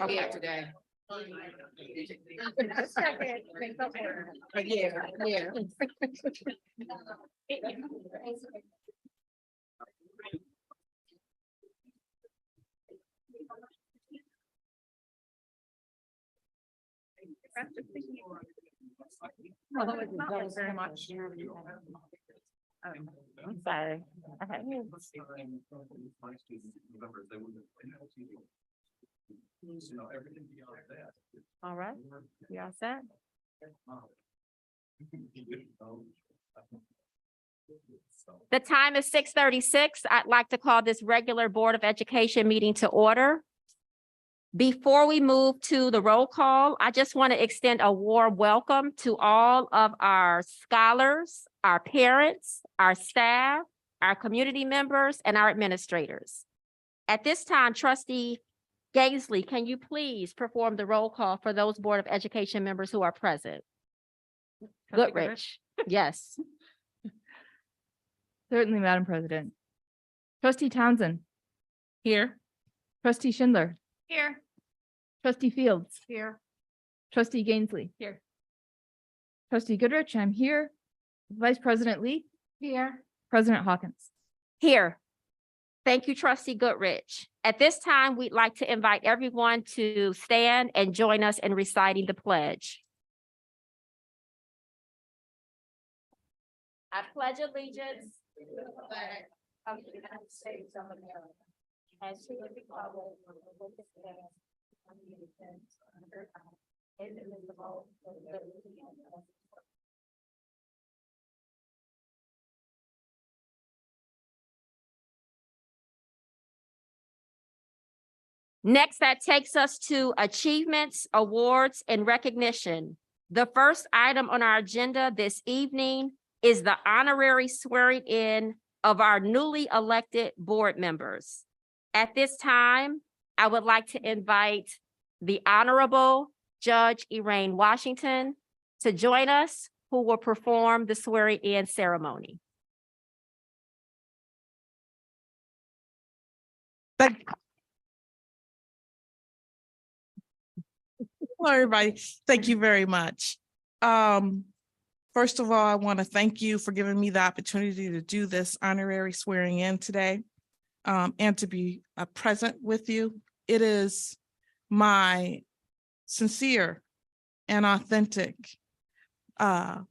Yeah, today. Yeah. Very much. I'm sorry. Okay. All right. You all set? The time is 6:36. I'd like to call this regular Board of Education meeting to order. Before we move to the roll call, I just want to extend a warm welcome to all of our scholars, our parents, our staff, our community members, and our administrators. At this time, Trustee Gaisley, can you please perform the roll call for those Board of Education members who are present? Goodrich, yes. Certainly, Madam President. Trustee Townsend. Here. Trustee Schindler. Here. Trustee Fields. Here. Trustee Gainsleigh. Here. Trustee Goodrich, I'm here. Vice President Lee. Here. President Hawkins. Here. Thank you, Trustee Goodrich. At this time, we'd like to invite everyone to stand and join us in reciting the pledge. I pledge allegiance to the flag of the United States of America and to the republic for which it stands, one nation, under God, indivisible, with liberty and justice. Next, that takes us to achievements, awards, and recognition. The first item on our agenda this evening is the honorary swearing in of our newly elected board members. At this time, I would like to invite the Honorable Judge Elaine Washington to join us, who will perform the swearing in ceremony. Hello, everybody. Thank you very much. First of all, I want to thank you for giving me the opportunity to do this honorary swearing in today, and to be present with you. It is my sincere and authentic, I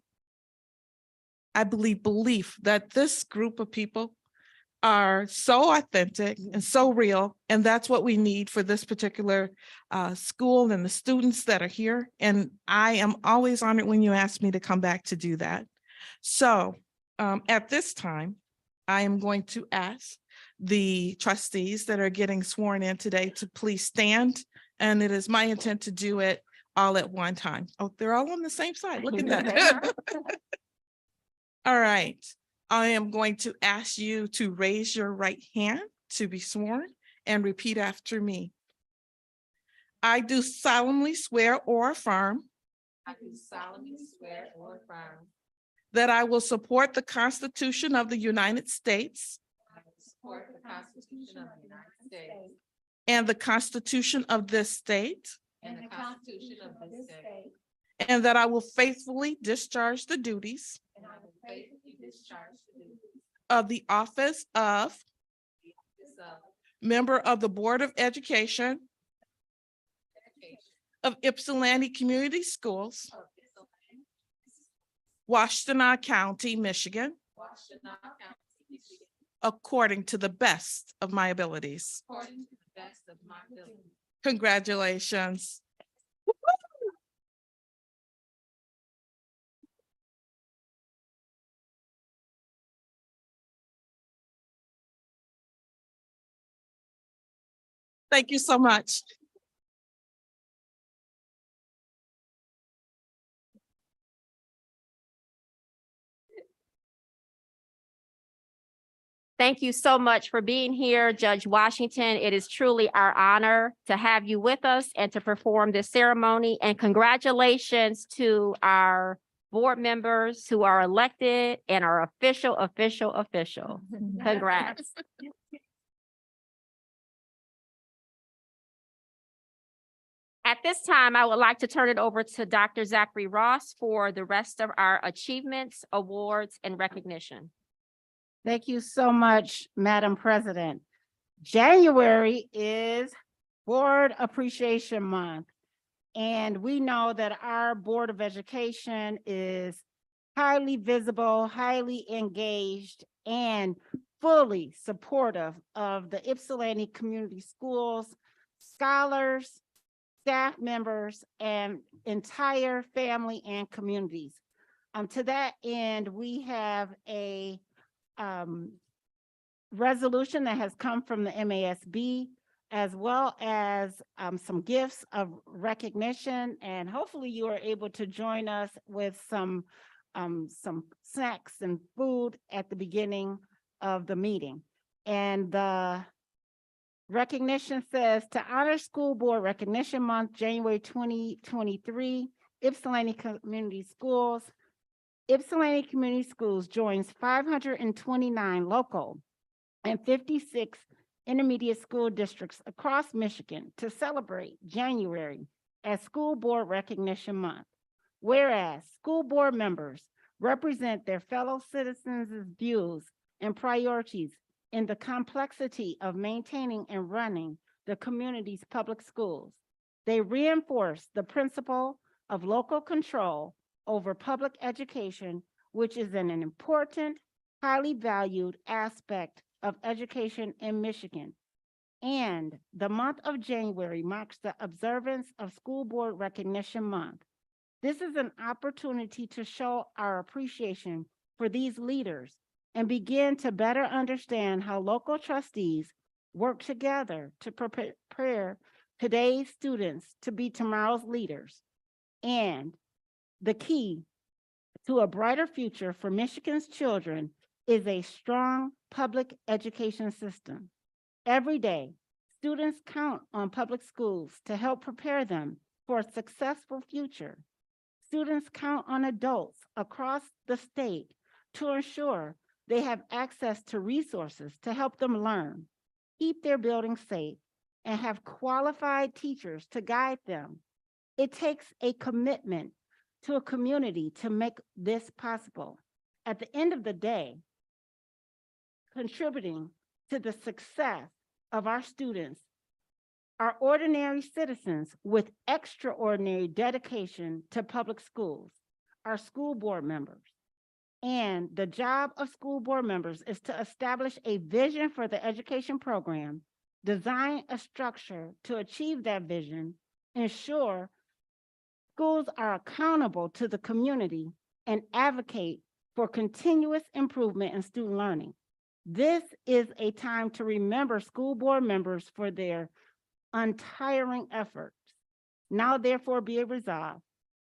belief that this group of people are so authentic and so real, and that's what we need for this particular school and the students that are here. And I am always honored when you ask me to come back to do that. So at this time, I am going to ask the trustees that are getting sworn in today to please stand, and it is my intent to do it all at one time. Oh, they're all on the same side. Look at that. All right. I am going to ask you to raise your right hand to be sworn and repeat after me. I do solemnly swear or affirm. I do solemnly swear or affirm That I will support the Constitution of the United States. I will support the Constitution of the United States And the Constitution of this state. and the Constitution of this state. And that I will faithfully discharge the duties. And I will faithfully discharge the duties Of the office of of member of the Board of Education education of Ypsilanti Community Schools, of Ypsilanti, Washtenaw County, Michigan, Washtenaw County, Michigan, according to the best of my abilities. according to the best of my ability. Congratulations. Thank you so much. Thank you so much for being here, Judge Washington. It is truly our honor to have you with us and to perform this ceremony. And congratulations to our board members who are elected and our official. Congrats. At this time, I would like to turn it over to Dr. Zachary Ross for the rest of our achievements, awards, and recognition. Thank you so much, Madam President. January is Board Appreciation Month. And we know that our Board of Education is highly visible, highly engaged, and fully supportive of the Ypsilanti Community Schools, scholars, staff members, and entire family and communities. To that end, we have a resolution that has come from the MASB, as well as some gifts of recognition, and hopefully you are able to join us with some snacks and food at the beginning of the meeting. And the recognition says, to honor School Board Recognition Month, January 2023, Ypsilanti Community Schools. Ypsilanti Community Schools joins 529 local and 56 intermediate school districts across Michigan to celebrate January as School Board Recognition Month. Whereas school board members represent their fellow citizens' views and priorities in the complexity of maintaining and running the community's public schools. They reinforce the principle of local control over public education, which is an important, highly valued aspect of education in Michigan. And the month of January marks the observance of School Board Recognition Month. This is an opportunity to show our appreciation for these leaders and begin to better understand how local trustees work together to prepare today's students to be tomorrow's leaders. And the key to a brighter future for Michigan's children is a strong public education system. Every day, students count on public schools to help prepare them for a successful future. Students count on adults across the state to ensure they have access to resources to help them learn, keep their buildings safe, and have qualified teachers to guide them. It takes a commitment to a community to make this possible. At the end of the day, contributing to the success of our students are ordinary citizens with extraordinary dedication to public schools, our school board members. And the job of school board members is to establish a vision for the education program, design a structure to achieve that vision, ensure schools are accountable to the community, and advocate for continuous improvement in student learning. This is a time to remember school board members for their untiring efforts. Now therefore be it resolved,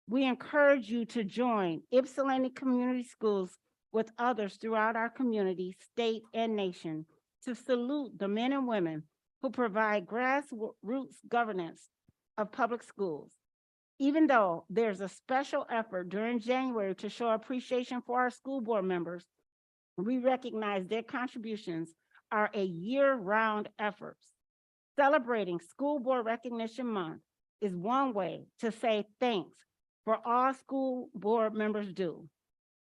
we encourage you to join Ypsilanti Community Schools with others throughout our community, state, and nation to salute the men and women who provide grassroots governance of public schools. Even though there's a special effort during January to show appreciation for our school board members, we recognize their contributions are a year-round effort. Celebrating School Board Recognition Month is one way to say thanks for all school board members do.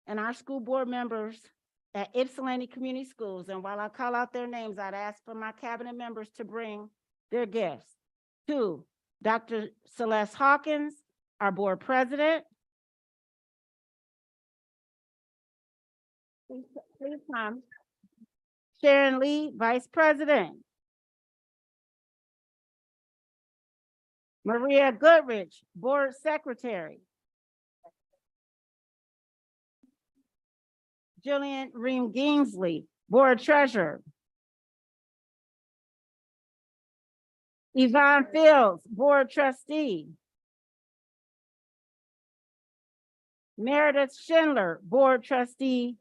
And our school board members at Ypsilanti Community Schools, and while I call out their names, I'd ask for my cabinet members to bring their gifts. To Dr. Celeste Hawkins, our board president. Please come. Sharon Lee, vice president. Maria Goodrich, board secretary. Jillian Ream Gingsley, board treasurer. Yvonne Fields, board trustee. Meredith Schindler, board trustee.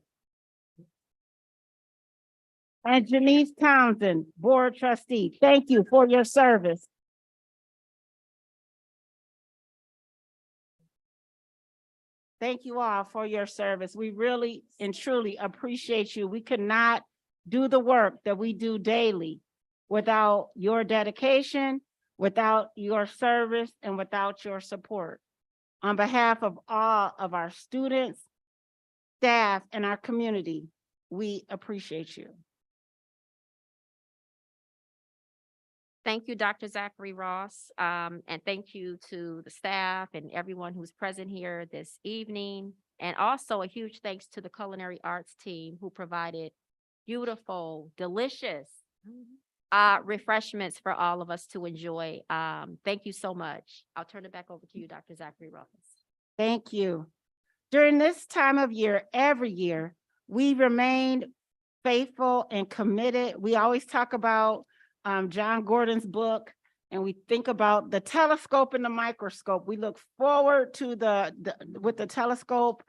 And Janice Townsend, board trustee. Thank you for your service. Thank you all for your service. We really and truly appreciate you. We could not do the work that we do daily without your dedication, without your service and without your support. On behalf of all of our students, staff, and our community, we appreciate you. Thank you, Dr. Zachary Ross, and thank you to the staff and everyone who's present here this evening. And also a huge thanks to the culinary arts team who provided beautiful, delicious refreshments for all of us to enjoy. Thank you so much. I'll turn it back over to you, Dr. Zachary Ross. Thank you. During this time of year, every year, we remained faithful and committed. We always talk about John Gordon's book, and we think about the telescope and the microscope. We look forward to with the telescope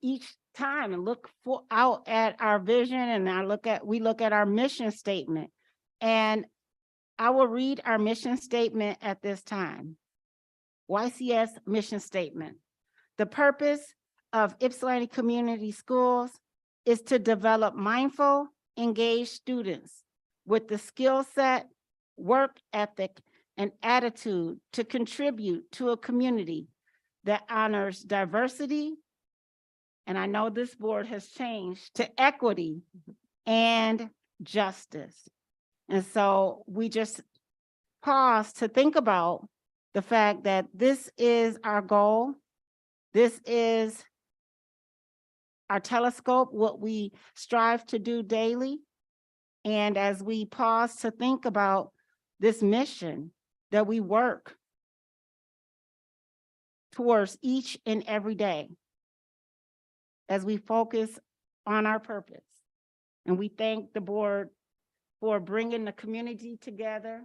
each time and look out at our vision, and we look at our mission statement. And I will read our mission statement at this time. YCS mission statement. The purpose of Ypsilanti Community Schools is to develop mindful, engaged students with the skill set, work ethic, and attitude to contribute to a community that honors diversity, and I know this board has changed, to equity and justice. And so we just pause to think about the fact that this is our goal. This is our telescope, what we strive to do daily. And as we pause to think about this mission that we work towards each and every day, as we focus on our purpose. And we thank the board for bringing the community together.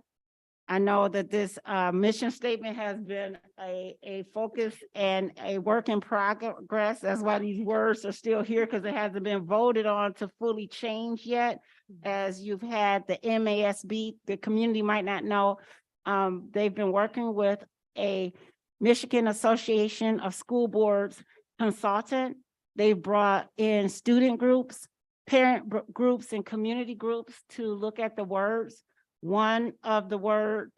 I know that this mission statement has been a focus and a work in progress. That's why these words are still here, because it hasn't been voted on to fully change yet. As you've had the MASB, the community might not know, they've been working with a Michigan Association of School Boards consultant. They've brought in student groups, parent groups, and community groups to look at the words. One of the words,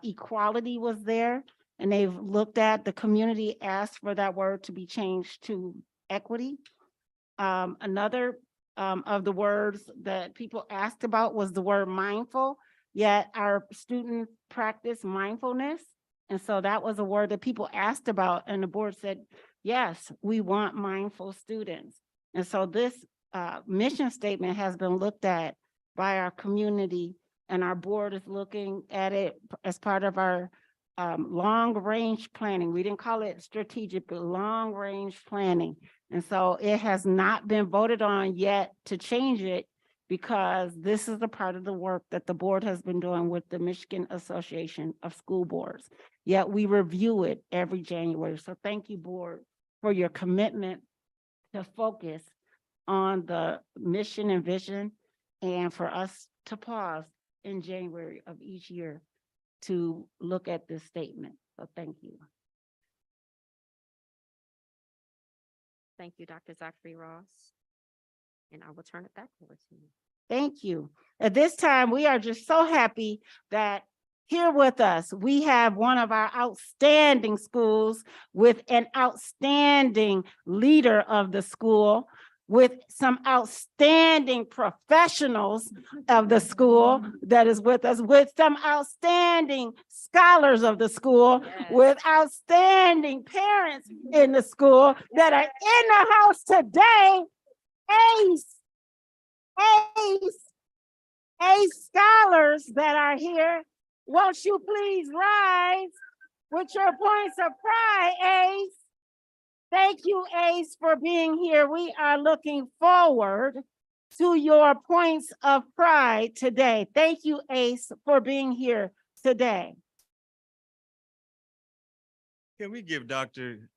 equality, was there, and they've looked at, the community asked for that word to be changed to equity. Another of the words that people asked about was the word mindful, yet our students practice mindfulness. And so that was a word that people asked about, and the board said, yes, we want mindful students. And so this mission statement has been looked at by our community, and our board is looking at it as part of our long-range planning. We didn't call it strategic, but long-range planning. And so it has not been voted on yet to change it, because this is a part of the work that the board has been doing with the Michigan Association of School Boards. Yet we review it every January. So thank you, board, for your commitment to focus on the mission and vision, and for us to pause in January of each year to look at this statement. So thank you. Thank you, Dr. Zachary Ross. And I will turn it back over to you. Thank you. At this time, we are just so happy that here with us, we have one of our outstanding schools with an outstanding leader of the school, with some outstanding professionals of the school that is with us, with some outstanding scholars of the school, Yes. with outstanding parents in the school that are in the house today. Ace scholars that are here. Won't you please rise with your points of pride, Ace? Thank you, Ace, for being here. We are looking forward to your points of pride today. Thank you, Ace, for being here today. Can we give Dr.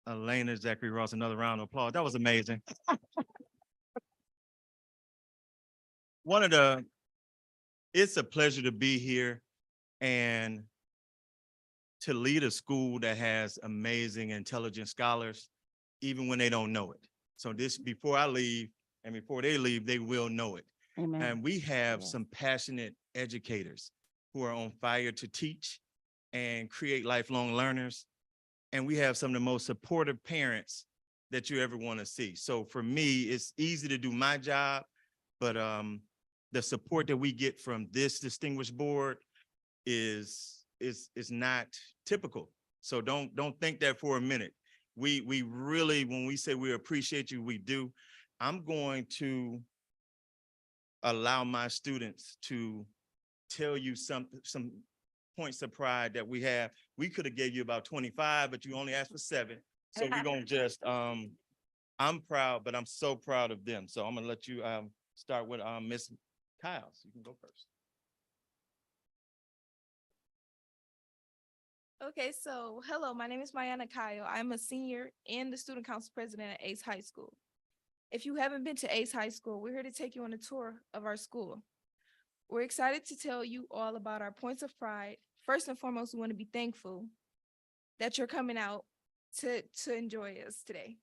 Elena Zachary Ross another round of applause? That was amazing. It's a pleasure to be here and to lead a school that has amazing, intelligent scholars, even when they don't know it. So this, before I leave and before they leave, they will know it. Amen. And we have Yes. some passionate educators. who are on fire to teach and create lifelong learners. And we have some of the most supportive parents that you ever want to see. So for me, it's easy to do my job, but the support that we get from this distinguished board is not typical. So don't think that for a minute. We really, when we say we appreciate you, we do. I'm going to allow my students to tell you some points of pride that we have. We could have gave you about 25, but you only asked for 7. So we're gonna just I'm proud, but I'm so proud of them. So I'm gonna let you start with Miss Kyles. You can go first. Okay, so hello, my name is Mayana Kyle. I'm a senior and the student council president at Ace High School. If you haven't been to Ace High School, we're here to take you on a tour of our school. We're excited to tell you all about our points of pride. First and foremost, we want to be thankful that you're coming out to enjoy us today.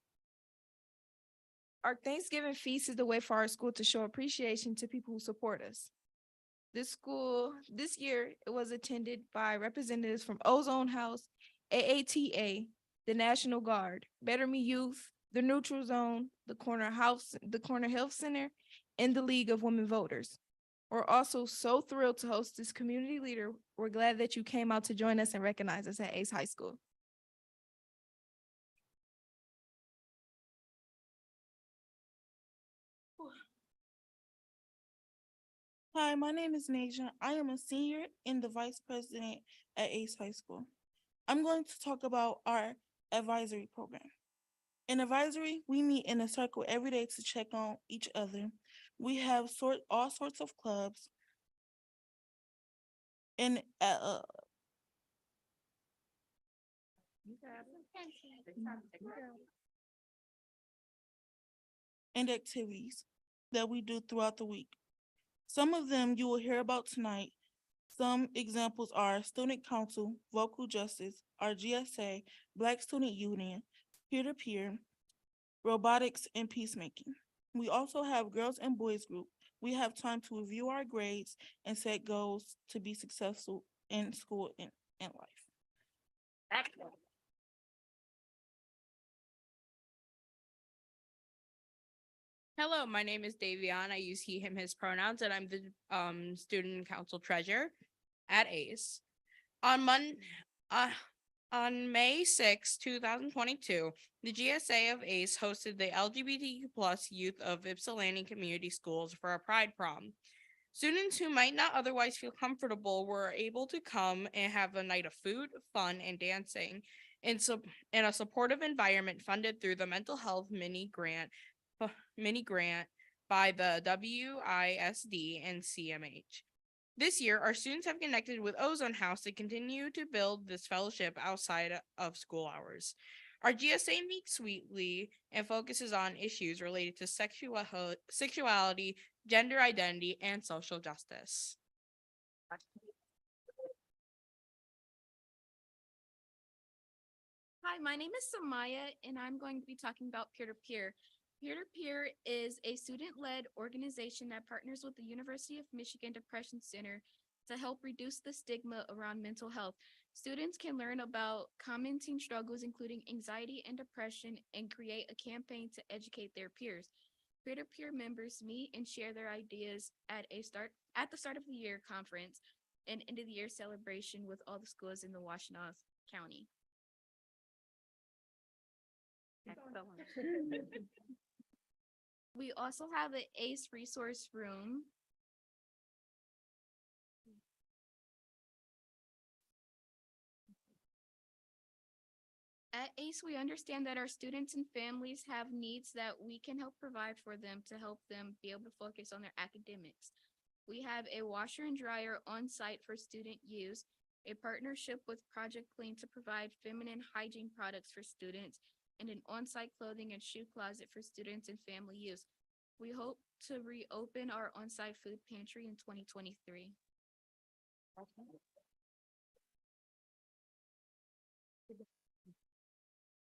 Our Thanksgiving feast is the way for our school to show appreciation to people who support us. This year, it was attended by representatives from Ozone House, AATA, the National Guard, Better Me Youth, the Neutral Zone, the Corner Health Center, and the League of Women Voters. We're also so thrilled to host this community leader. We're glad that you came out to join us and recognize us at Ace High School. Hi, my name is Nasia. I am a senior and the vice president at Ace High School. I'm going to talk about our advisory program. In advisory, we meet in a circle every day to check on each other. We have all sorts of clubs and and activities that we do throughout the week. Some of them you will hear about tonight. Some examples are Student Council, Vocal Justice, our GSA, Black Student Union, Peer-to-Peer, Robotics, and Peacemaking. We also have Girls and Boys Group. We have time to review our grades and set goals to be successful in school and life. Excellent. Hello, my name is Davion. I use he, him, his pronouns, and I'm the student council treasurer at ACE. On May 6, 2022, the GSA of ACE hosted the LGBTQ+ youth of Ypsilanti Community Schools for a Pride Prom. Students who might not otherwise feel comfortable were able to come and have a night of food, fun, and dancing in a supportive environment funded through the mental health mini grant by the WISD and CMH. This year, our students have connected with Ozone House to continue to build this fellowship outside of school hours. Our GSA meets weekly and focuses on issues related to sexuality, gender identity, and social justice. Hi, my name is Samaya, and I'm going to be talking about Peer-to-Peer. Peer-to-Peer is a student-led organization that partners with the University of Michigan Depression Center to help reduce the stigma around mental health. Students can learn about common teen struggles, including anxiety and depression, and create a campaign to educate their peers. Peer-to-peer members meet and share their ideas at the start of the year conference and end of the year celebration with all the schools in the Washtenaw County. We also have an ACE resource room. At ACE, we understand that our students and families have needs that we can help provide for them to help them be able to focus on their academics. We have a washer and dryer on site for student use, a partnership with Project Clean to provide feminine hygiene products for students, and an on-site clothing and shoe closet for students and family use. We hope to reopen our on-site food pantry in 2023.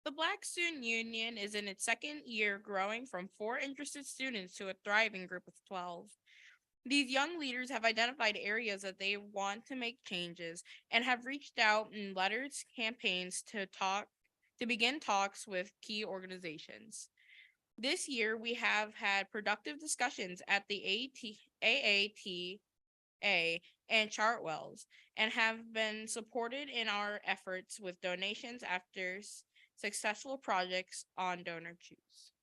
The Black Student Union is in its second year, growing from 4 interested students to a thriving group of 12. These young leaders have identified areas that they want to make changes and have reached out in letters, campaigns to begin talks with key organizations. This year, we have had productive discussions at the AATA and Chartwells and have been supported in our efforts with donations after successful projects on Donor Choose.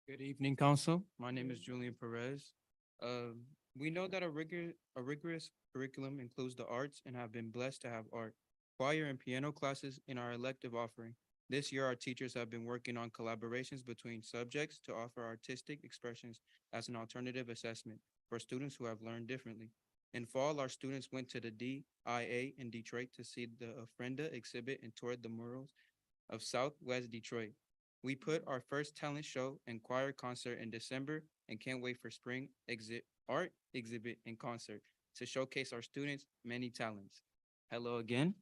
Good evening, council. My name is Julian Perez. We know that a rigorous curriculum includes the arts and have been blessed to have art, choir and piano classes in our elective offering. This year, our teachers have been working on collaborations between subjects to offer artistic expressions as an alternative assessment for students who have learned differently. In fall, our students went to the DIA in Detroit to see the Ofrenda exhibit and toured the murals of Southwest Detroit. We put our first talent show and choir concert in December and can't wait for spring art exhibit and concert to showcase our students' many talents. Hello again.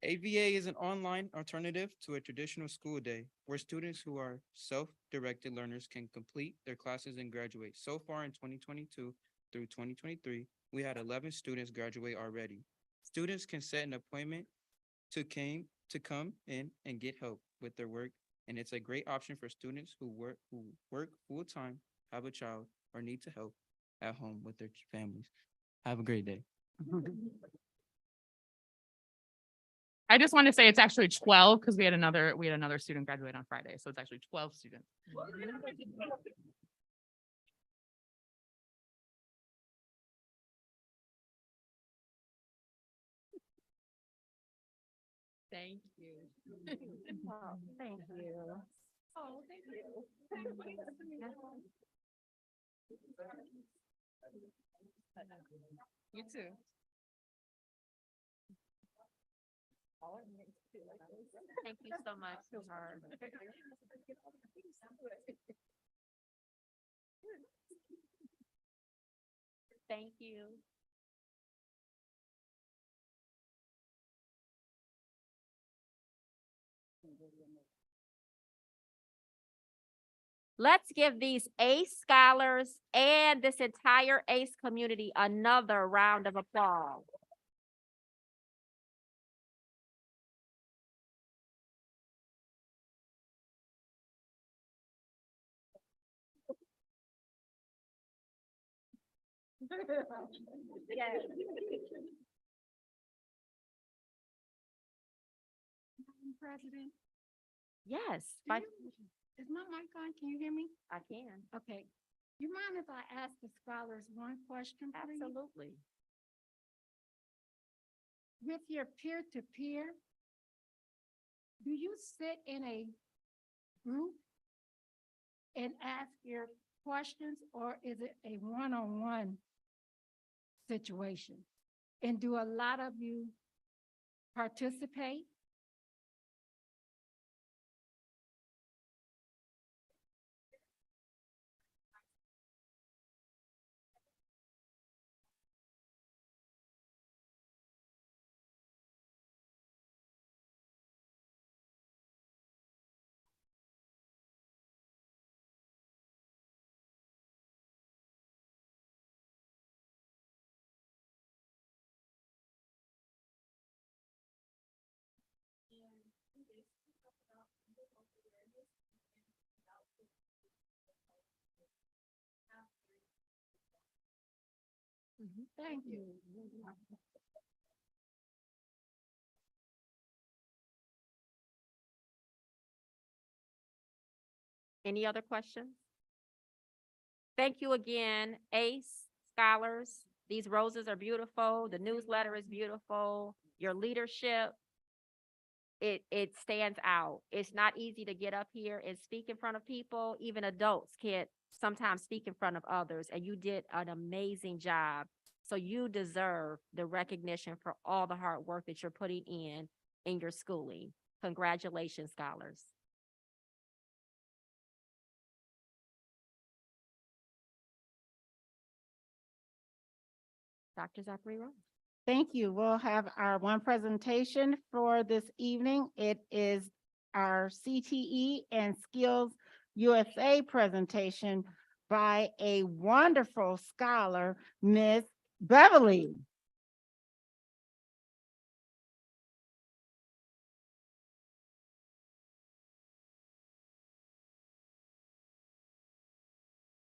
AVA is an online alternative to a traditional school day where students who are self-directed learners can complete their classes and graduate. So far in 2022 through 2023, we had 11 students graduate already. Students can set an appointment to come in and get help with their work, and it's a great option for students who work full-time, have a child, or need to help at home with their families. Have a great day. I just want to say it's actually 12 because we had another student graduate on Friday, so it's actually 12 students. Thank you. Oh, thank you. Oh, thank you. You too. Thank you so much, sweetheart. Thank you. Let's give these ACE scholars and this entire ACE community another round of applause. Yes. Madam President, Yes, is my mic on? Can you hear me? I can. Okay. You mind if I ask the scholars one question, please? Absolutely. With your peer-to-peer, do you sit in a group and ask your questions, or is it a one-on-one situation? And do a lot of you participate? Thank you. Any other questions? Thank you again, ACE scholars. These roses are beautiful. The newsletter is beautiful. Your leadership, it stands out. It's not easy to get up here and speak in front of people. Even adults can't sometimes speak in front of others, and you did an amazing job. So you deserve the recognition for all the hard work that you're putting in your schooling. Congratulations, scholars. Dr. Zachary Rose. Thank you. We'll have our one presentation for this evening. It is our CTE and Skills USA presentation by a wonderful scholar, Miss Beverly.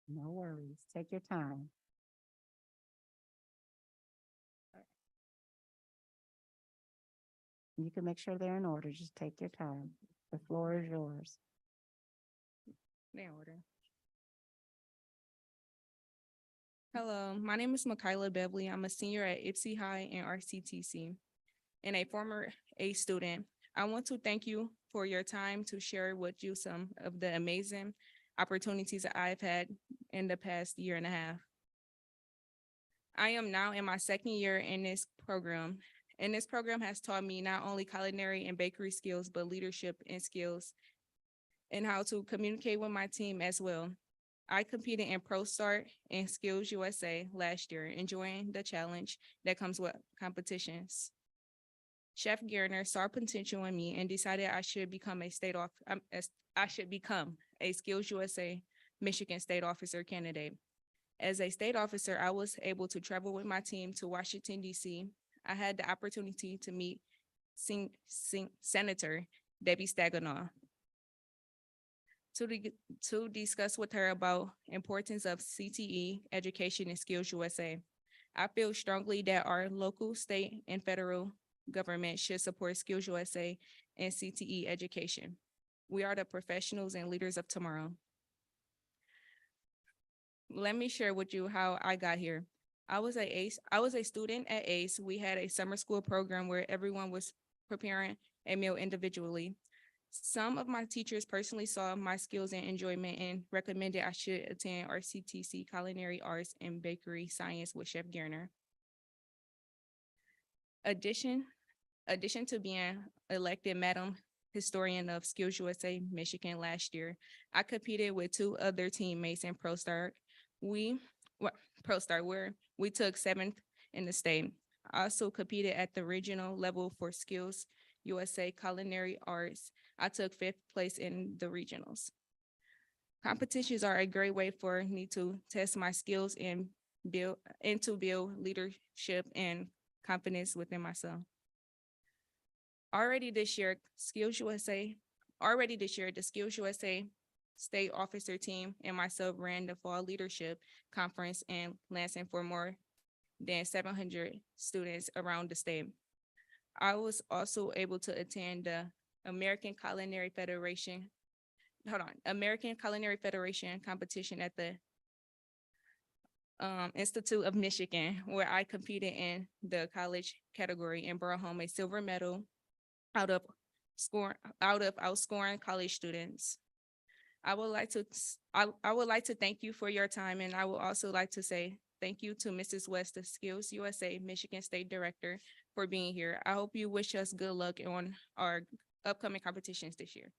No worries, take your time. You can make sure they're in order, just take your time. The floor is yours. They order. Hello, my name is Makayla Beverly. I'm a senior at Ipsy High and RCTC and a former A student. I want to thank you for your time to share with you some of the amazing opportunities that I've had in the past year and a half. I am now in my second year in this program, and this program has taught me not only culinary and bakery skills, but leadership and skills and how to communicate with my team as well. I competed in Pro Start and Skills USA last year, enjoying the challenge that comes with competitions. Chef Garner saw potential in me and decided I should become a Skills USA Michigan State Officer candidate. As a state officer, I was able to travel with my team to Washington, D.C. I had the opportunity to meet Senator Debbie Staganoff to discuss with her about importance of CTE education and Skills USA. I feel strongly that our local, state, and federal government should support Skills USA and CTE education. We are the professionals and leaders of tomorrow. Let me share with you how I got here. I was a student at ACE. We had a summer school program where everyone was preparing a meal individually. Some of my teachers personally saw my skills and enjoyment and recommended I should attend RCTC Culinary Arts and Bakery Science with Chef Garner. Addition to being elected Madam Historian of Skills USA Michigan last year, I competed with two other teammates in Pro Start. Where we took 7th in the state. I also competed at the regional level for Skills USA Culinary Arts. I took 5th place in the regionals. Competitions are a great way for me to test my skills and to build leadership and confidence within myself. Already this year, the Skills USA State Officer Team and myself ran the Fall Leadership Conference in Lansing for more than 700 students around the state. I was also able to attend the American Culinary Federation competition at the Institute of Michigan, where I competed in the college category and brought home a silver medal out of outscoring college students. I would like to thank you for your time, and I would also like to say thank you to Mrs. West, the Skills USA Michigan State Director, for being here. I hope you wish us good luck on our upcoming competitions this year.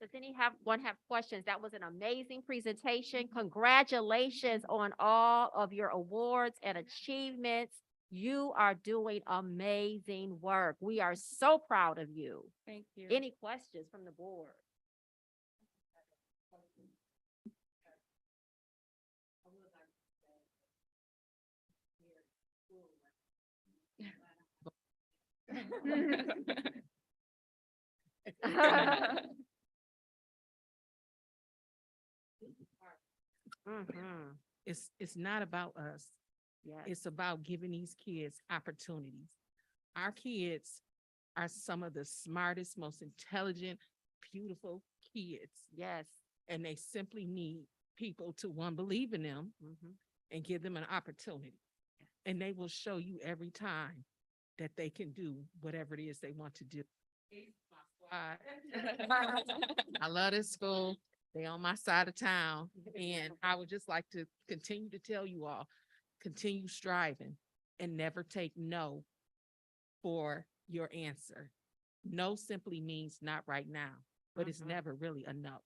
Does anyone have questions? That was an amazing presentation. Congratulations on all of your awards and achievements. You are doing amazing work. We are so proud of you. Thank you. Any questions from the board? Mhm. It's not about us. Yes. It's about giving these kids opportunities. Our kids are some of the smartest, most intelligent, beautiful kids. Yes. And they simply need people to, one, believe in them Mhm. and give them an opportunity. And they will show you every time that they can do whatever it is they want to do. I love this school. They on my side of town. And I would just like to continue to tell you all, continue striving and never take no for your answer. No simply means not right now, but it's never really enough.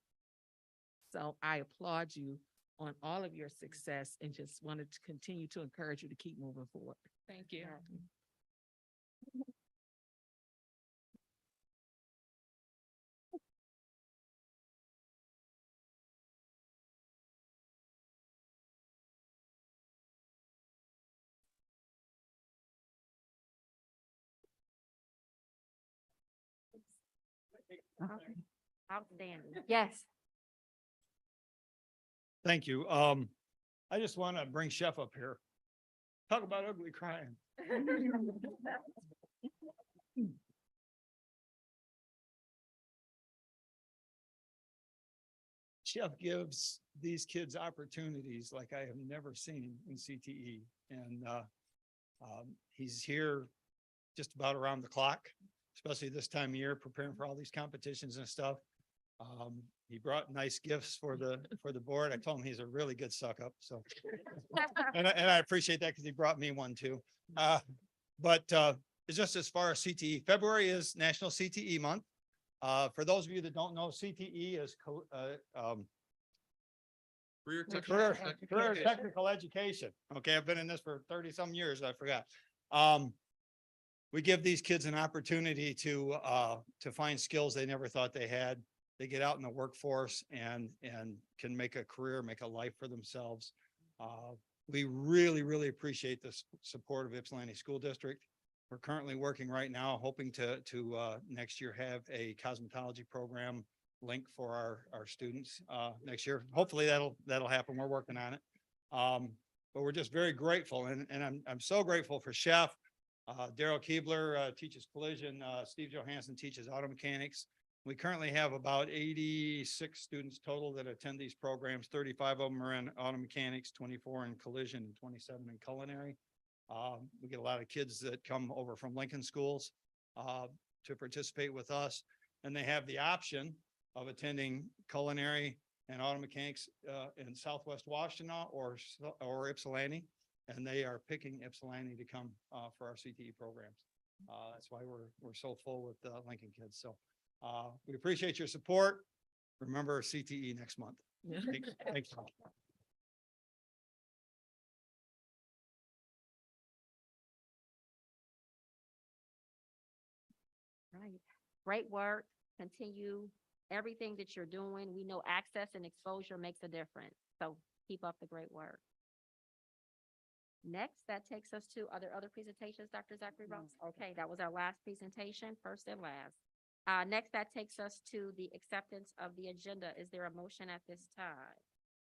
So I applaud you on all of your success and just wanted to continue to encourage you to keep moving forward. Thank you. Outstanding. Yes. Thank you. I just want to bring Chef up here. Talk about ugly crying. Chef gives these kids opportunities like I have never seen in CTE. And he's here just about around the clock, especially this time of year, preparing for all these competitions and stuff. He brought nice gifts for the board. I told him he's a really good suck up. So, and I appreciate that because he brought me one too. But it's just as far as CTE, February is National CTE Month. For those of you that don't know, CTE is career technical education. Okay, I've been in this for 30 some years. I forgot. We give these kids an opportunity to find skills they never thought they had. They get out in the workforce and can make a career, make a life for themselves. We really appreciate the support of Ypsilanti School District. We're currently working right now, hoping to next year have a cosmetology program link for our students next year. Hopefully that'll happen. We're working on it. But we're just very grateful, and I'm so grateful for Chef. Daryl Keebler teaches collision. Steve Johansson teaches auto mechanics. We currently have about 86 students total that attend these programs. 35 of them are in auto mechanics, 24 in collision, and 27 in culinary. We get a lot of kids that come over from Lincoln schools to participate with us, and they have the option of attending culinary and auto mechanics in Southwest Washington or Ypsilanti, and they are picking Ypsilanti to come for our CTE programs. That's why we're so full with Lincoln kids. So we appreciate your support. Remember CTE next month. Thanks. Right. Great work. Continue everything that you're doing. We know access and exposure makes a difference. So keep up the great work. Next, that takes us to, are there other presentations, Dr. Zachary Ross? Okay, that was our last presentation, first and last. Next, that takes us to the acceptance of the agenda. Is there a motion at this time?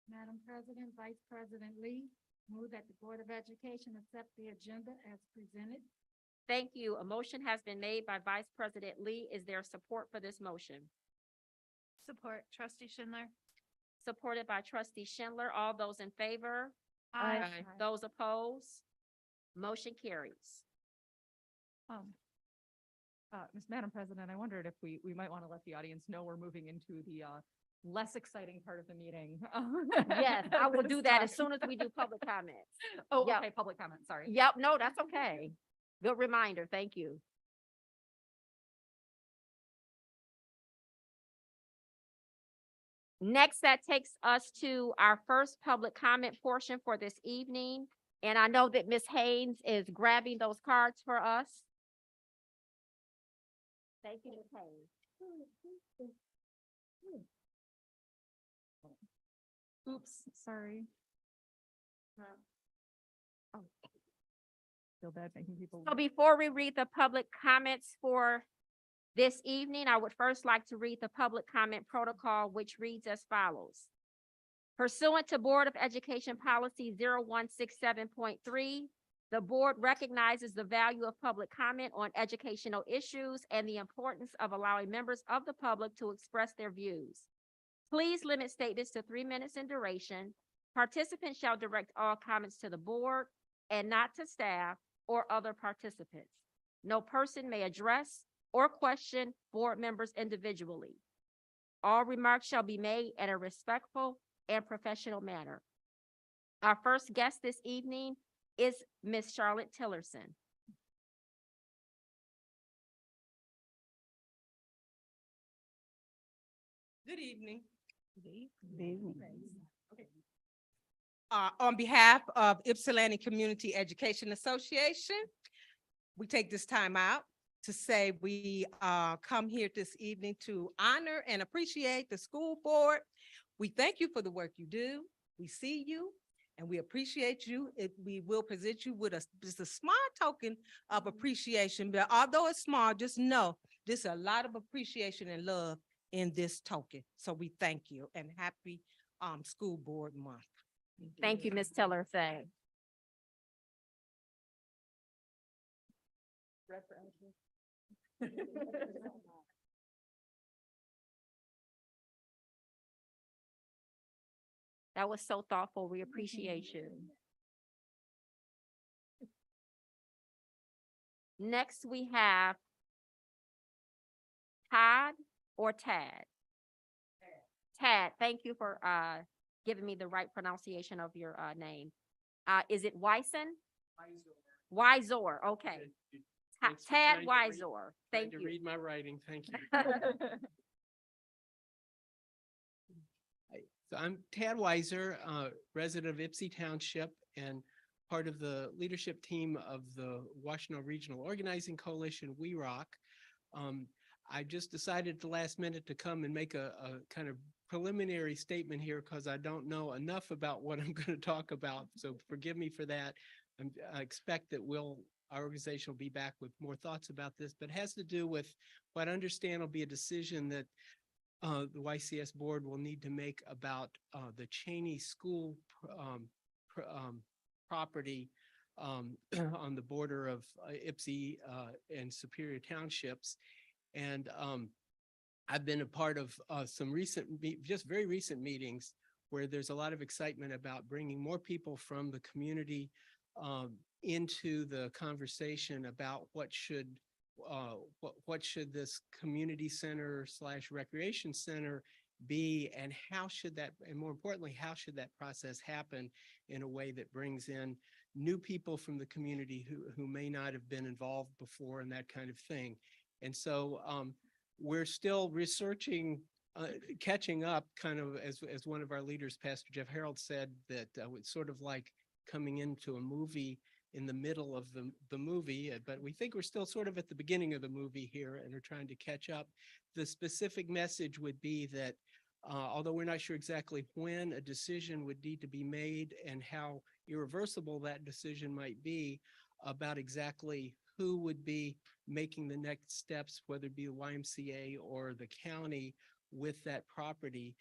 Madam President, Vice President Lee, move that the Board of Education accept the agenda as presented. Thank you. A motion has been made by Vice President Lee. Is there support for this motion? Support, trustee Schindler. Supported by trustee Schindler. All those in favor? Aye. Those opposed? Motion carries. Madam President, I wondered if we might want to let the audience know we're moving into the less exciting part of the meeting. Yes, I will do that as soon as we do public comments. Oh, Yep. okay, public comment, sorry. Yep, no, that's okay. Good reminder. Thank you. Next, that takes us to our first public comment portion for this evening. And I know that Ms. Haynes is grabbing those cards for us. Thank you, Ms. Haynes. Oops, sorry. Oh. Feel bad making people. So before we read the public comments for this evening, I would first like to read the public comment protocol, which reads as follows. Pursuant to Board of Education Policy 0167.3, the board recognizes the value of public comment on educational issues and the importance of allowing members of the public to express their views. Please limit statements to 3 minutes in duration. Participants shall direct all comments to the board and not to staff or other participants. No person may address or question board members individually. All remarks shall be made in a respectful and professional manner. Our first guest this evening is Ms. Charlotte Tillerson. Good evening. Okay. On behalf of Ypsilanti Community Education Association, we take this time out to say we come here this evening to honor and appreciate the school board. We thank you for the work you do. We see you and we appreciate you. We will present you with just a small token of appreciation, but although it's small, just know there's a lot of appreciation and love in this token. So we thank you and happy School Board Month. Thank you, Ms. Tiller Say. That was so thoughtful. We appreciate you. Next, we have Todd or Tad? Tad, thank you for giving me the right pronunciation of your name. Is it Wyson? Wyzor, okay. Tad Wyzor, thank you. Read my writing, thank you. So I'm Tad Weiser, resident of Ypsi Township and part of the leadership team of the Washtenaw Regional Organizing Coalition, We Rock. I just decided at the last minute to come and make a kind of preliminary statement here because I don't know enough about what I'm going to talk about. So forgive me for that. I expect that our organization will be back with more thoughts about this, but it has to do with what I understand will be a decision that the YCS board will need to make about the Cheney School property on the border of Ypsi and Superior Townships. And I've been a part of some just very recent meetings where there's a lot of excitement about bringing more people from the community into the conversation about what should this community center / recreation center be, and how should that, and more importantly, how should that process happen in a way that brings in new people from the community who may not have been involved before and that kind of thing. And so we're still researching, catching up, kind of as one of our leaders, Pastor Jeff Harold, said, that it's sort of like coming into a movie in the middle of the movie, but we think we're still sort of at the beginning of the movie here and are trying to catch up. The specific message would be that although we're not sure exactly when a decision would need to be made and how irreversible that decision might be about exactly who would be making the next steps, whether it be the YMCA or the county with that property,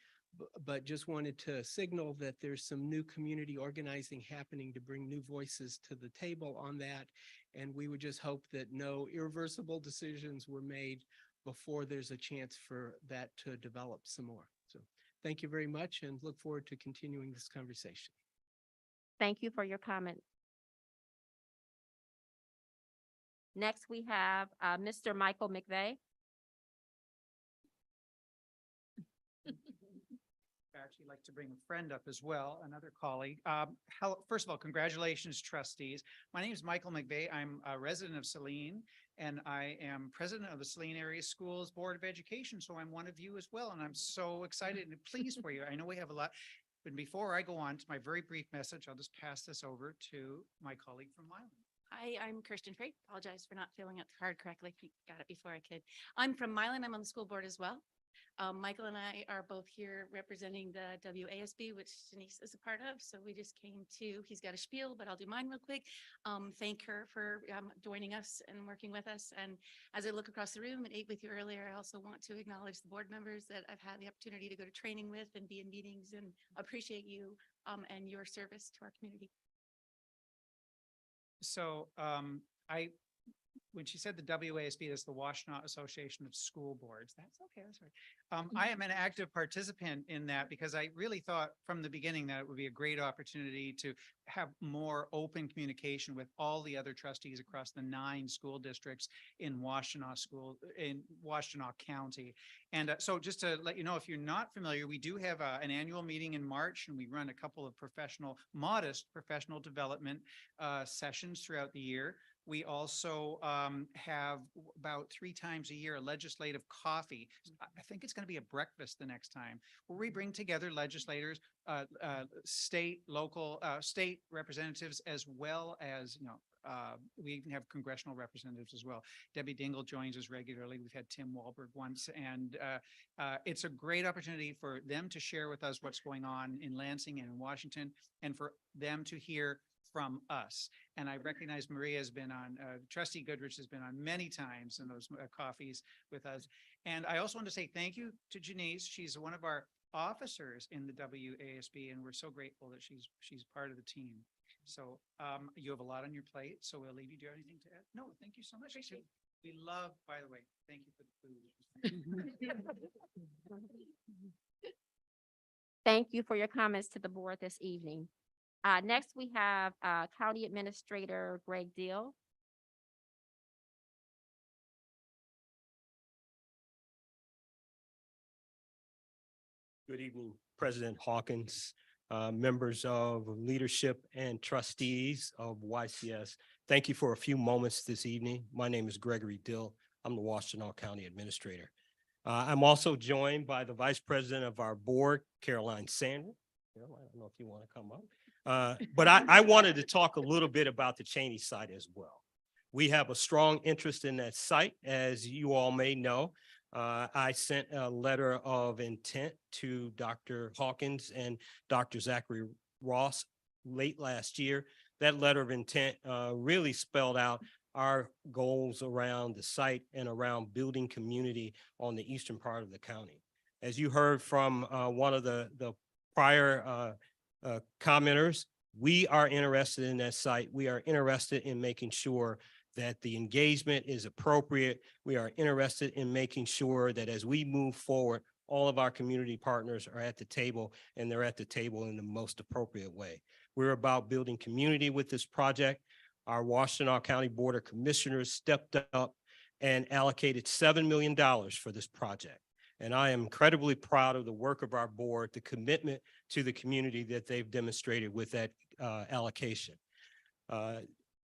but just wanted to signal that there's some new community organizing happening to bring new voices to the table on that. And we would just hope that no irreversible decisions were made before there's a chance for that to develop some more. So thank you very much and look forward to continuing this conversation. Thank you for your comment. Next, we have Mr. Michael McVeigh. I'd actually like to bring a friend up as well, another colleague. First of all, congratulations, trustees. My name is Michael McVeigh. I'm a resident of Saline, and I am president of the Saline Area Schools Board of Education. So I'm one of you as well, and I'm so excited and pleased for you. I know we have a lot. But before I go on to my very brief message, I'll just pass this over to my colleague from Milan. Hi, I'm Kirsten Frey. Apologize for not filling out the card correctly. Got it before I could. I'm from Milan. I'm on the school board as well. Michael and I are both here representing the WASB, which Denise is a part of. So we just came to, he's got a spiel, but I'll do mine real quick. Thank her for joining us and working with us. And as I look across the room and ate with you earlier, I also want to acknowledge the board members that I've had the opportunity to go to training with and be in meetings, and appreciate you and your service to our community. So when she said the WASB is the Washtenaw Association of School Boards, that's okay, that's right. I am an active participant in that because I really thought from the beginning that it would be a great opportunity to have more open communication with all the other trustees across the 9 school districts in Washtenaw County. And so just to let you know, if you're not familiar, we do have an annual meeting in March, and we run a couple of modest professional development sessions throughout the year. We also have about 3 times a year a legislative coffee. I think it's going to be a breakfast the next time, where we bring together legislators, state, local, state representatives, as well as, we even have congressional representatives as well. Debbie Dingle joins us regularly. We've had Tim Walberg once, and it's a great opportunity for them to share with us what's going on in Lansing and in Washington, and for them to hear from us. And I recognize Maria has been on, Trustee Goodrich has been on many times in those coffees with us. And I also want to say thank you to Janice. She's one of our officers in the WASB, and we're so grateful that she's part of the team. So you have a lot on your plate, so we'll leave you. Do you have anything to add? No, thank you so much. We love, by the way, thank you for the food. Thank you for your comments to the board this evening. Next, we have County Administrator Greg Deal. Good evening, President Hawkins, members of leadership and trustees of YCS. Thank you for a few moments this evening. My name is Gregory Dill. I'm the Washtenaw County Administrator. I'm also joined by the Vice President of our board, Caroline Sanders. Caroline, I don't know if you want to come up. But I wanted to talk a little bit about the Cheney site as well. We have a strong interest in that site, as you all may know. I sent a letter of intent to Dr. Hawkins and Dr. Zachary Ross late last year. That letter of intent really spelled out our goals around the site and around building community on the eastern part of the county. As you heard from one of the prior commenters, we are interested in that site. We are interested in making sure that the engagement is appropriate. We are interested in making sure that as we move forward, all of our community partners are at the table, and they're at the table in the most appropriate way. We're about building community with this project. Our Washtenaw County Board of Commissioners stepped up and allocated $7 million for this project. And I am incredibly proud of the work of our board, the commitment to the community that they've demonstrated with that allocation.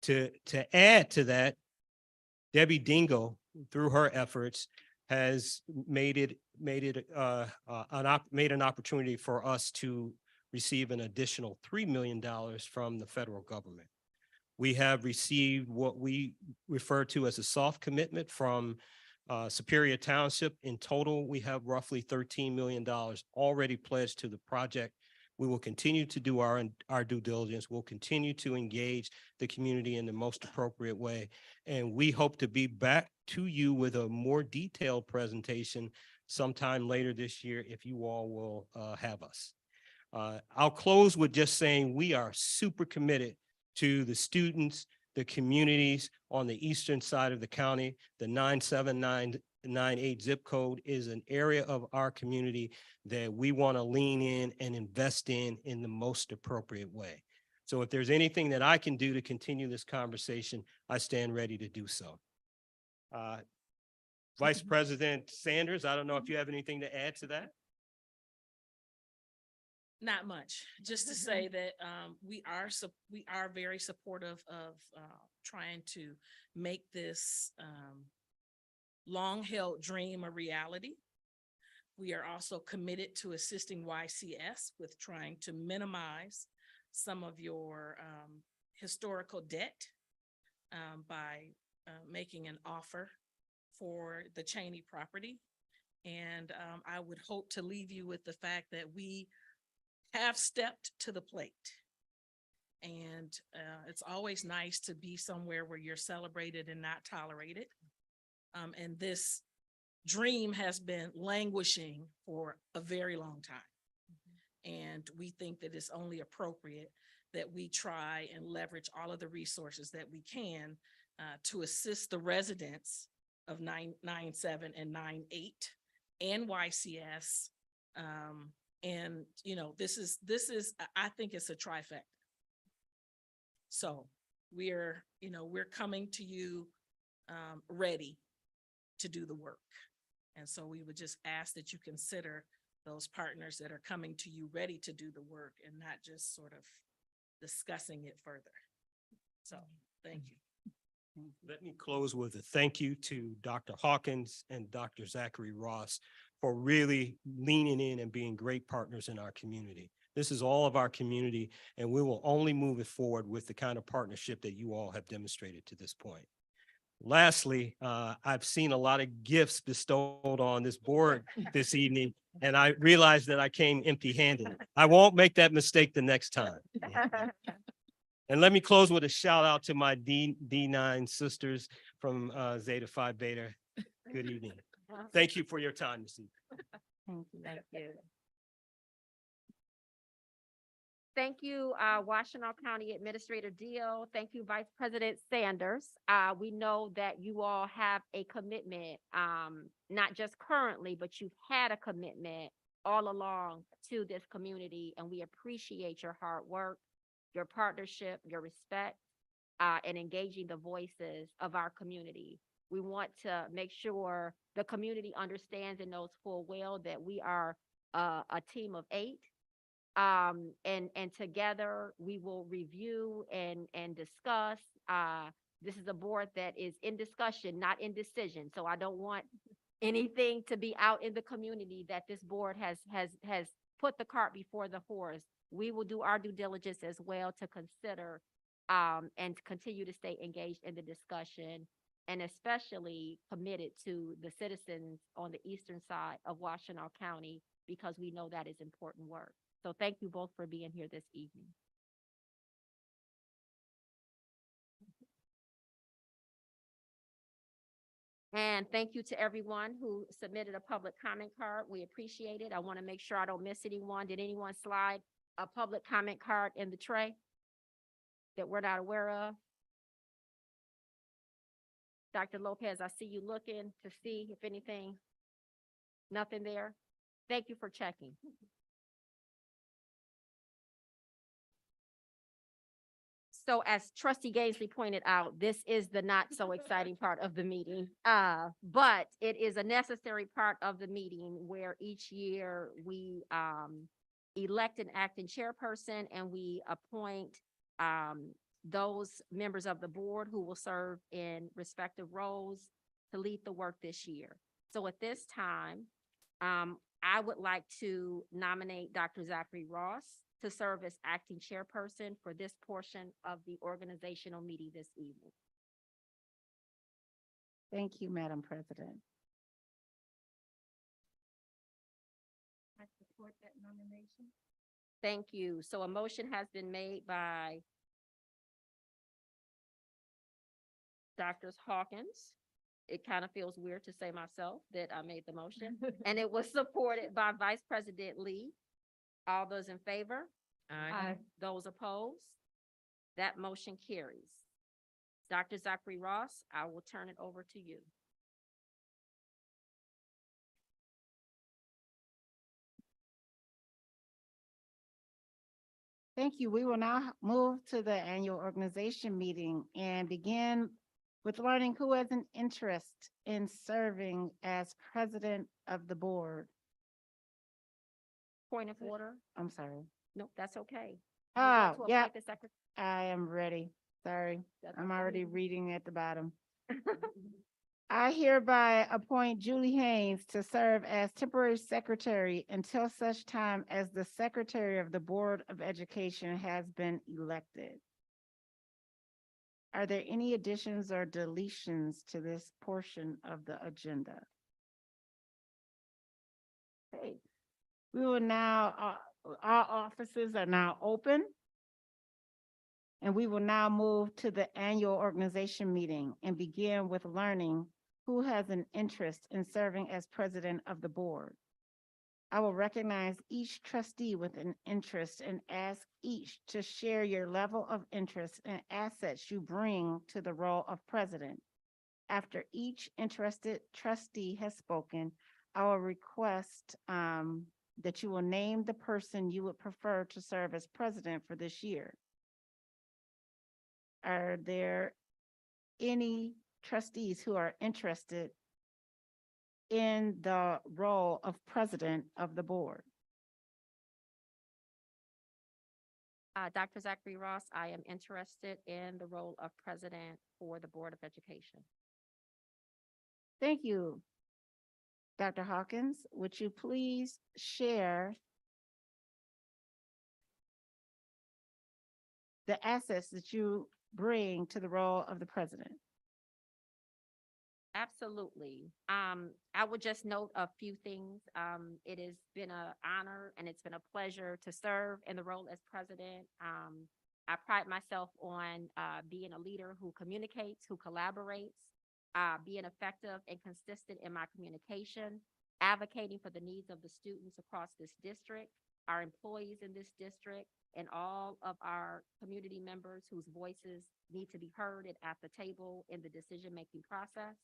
To add to that, Debbie Dingle, through her efforts, has made an opportunity for us to receive an additional $3 million from the federal government. We have received what we refer to as a soft commitment from Superior Township. In total, we have roughly $13 million already pledged to the project. We will continue to do our due diligence. We'll continue to engage the community in the most appropriate way. And we hope to be back to you with a more detailed presentation sometime later this year if you all will have us. I'll close with just saying we are super committed to the students, the communities on the eastern side of the county. The 97998 zip code is an area of our community that we want to lean in and invest in the most appropriate way. So if there's anything that I can do to continue this conversation, I stand ready to do so. Vice President Sanders, I don't know if you have anything to add to that. Not much, just to say that we are very supportive of trying to make this long-held dream a reality. We are also committed to assisting YCS with trying to minimize some of your historical debt by making an offer for the Cheney property. And I would hope to leave you with the fact that we have stepped to the plate. And it's always nice to be somewhere where you're celebrated and not tolerated. And this dream has been languishing for a very long time. And we think that it's only appropriate that we try and leverage all of the resources that we can to assist the residents of 997 and 98 and YCS. And, you know, this is, I think it's a trifecta. So we're coming to you ready to do the work. And so we would just ask that you consider those partners that are coming to you ready to do the work and not just sort of discussing it further. So thank you. Let me close with a thank you to Dr. Hawkins and Dr. Zachary Ross for really leaning in and being great partners in our community. This is all of our community, and we will only move it forward with the kind of partnership that you all have demonstrated to this point. Lastly, I've seen a lot of gifts bestowed on this board this evening, and I realized that I came empty-handed. I won't make that mistake the next time. And let me close with a shout out to my D9 sisters from Zeta Phi Beta. Good evening. Thank you for your time this evening. Thank you. Thank you. Thank you, Washtenaw County Administrator Deal. Thank you, Vice President Sanders. We know that you all have a commitment, not just currently, but you've had a commitment all along to this community, and we appreciate your hard work, your partnership, your respect, and engaging the voices of our community. We want to make sure the community understands and knows full well that we are a team of 8. And together we will review and discuss. This is a board that is in discussion, not in decision. So I don't want anything to be out in the community that this board has put the cart before the horse. We will do our due diligence as well to consider and continue to stay engaged in the discussion, and especially committed to the citizens on the eastern side of Washtenaw County, because we know that is important work. So thank you both for being here this evening. And thank you to everyone who submitted a public comment card. We appreciate it. I want to make sure I don't miss anyone. Did anyone slide a public comment card in the tray that we're not aware of? Dr. Lopez, I see you looking to see if anything, nothing there. Thank you for checking. So as Trustee Gaisley pointed out, this is the not so exciting part of the meeting. But it is a necessary part of the meeting where each year we elect an acting chairperson, and we appoint those members of the board who will serve in respective roles to lead the work this year. So at this time, I would like to nominate Dr. Zachary Ross to serve as acting chairperson for this portion of the organizational meeting this evening. Thank you, Madam President. I support that nomination. Thank you. So a motion has been made by Dr. Hawkins. It kind of feels weird to say myself that I made the motion, and it was supported by Vice President Lee. All those in favor? Aye. Those opposed? That motion carries. Dr. Zachary Ross, I will turn it over to you. Thank you. We will now move to the annual organization meeting and begin with learning who has an interest in serving as president of the board. Point of order? I'm sorry. Nope, that's okay. Oh, yeah, I am ready. Sorry, I'm already reading at the bottom. I hereby appoint Julie Haynes to serve as temporary secretary until such time as the secretary of the Board of Education has been elected. Are there any additions or deletions to this portion of the agenda? Okay, we will now, our offices are now open. And we will now move to the annual organization meeting and begin with learning who has an interest in serving as president of the board. I will recognize each trustee with an interest and ask each to share your level of interest and assets you bring to the role of president. After each interested trustee has spoken, I will request that you will name the person you would prefer to serve as president for this year. Are there any trustees who are interested in the role of president of the board? Dr. Zachary Ross, I am interested in the role of president for the Board of Education. Thank you. Dr. Hawkins, would you please share the assets that you bring to the role of the president? Absolutely. I would just note a few things. It has been an honor and it's been a pleasure to serve in the role as president. I pride myself on being a leader who communicates, who collaborates, being effective and consistent in my communication, advocating for the needs of the students across this district, our employees in this district, and all of our community members whose voices need to be heard and at the table in the decision-making process.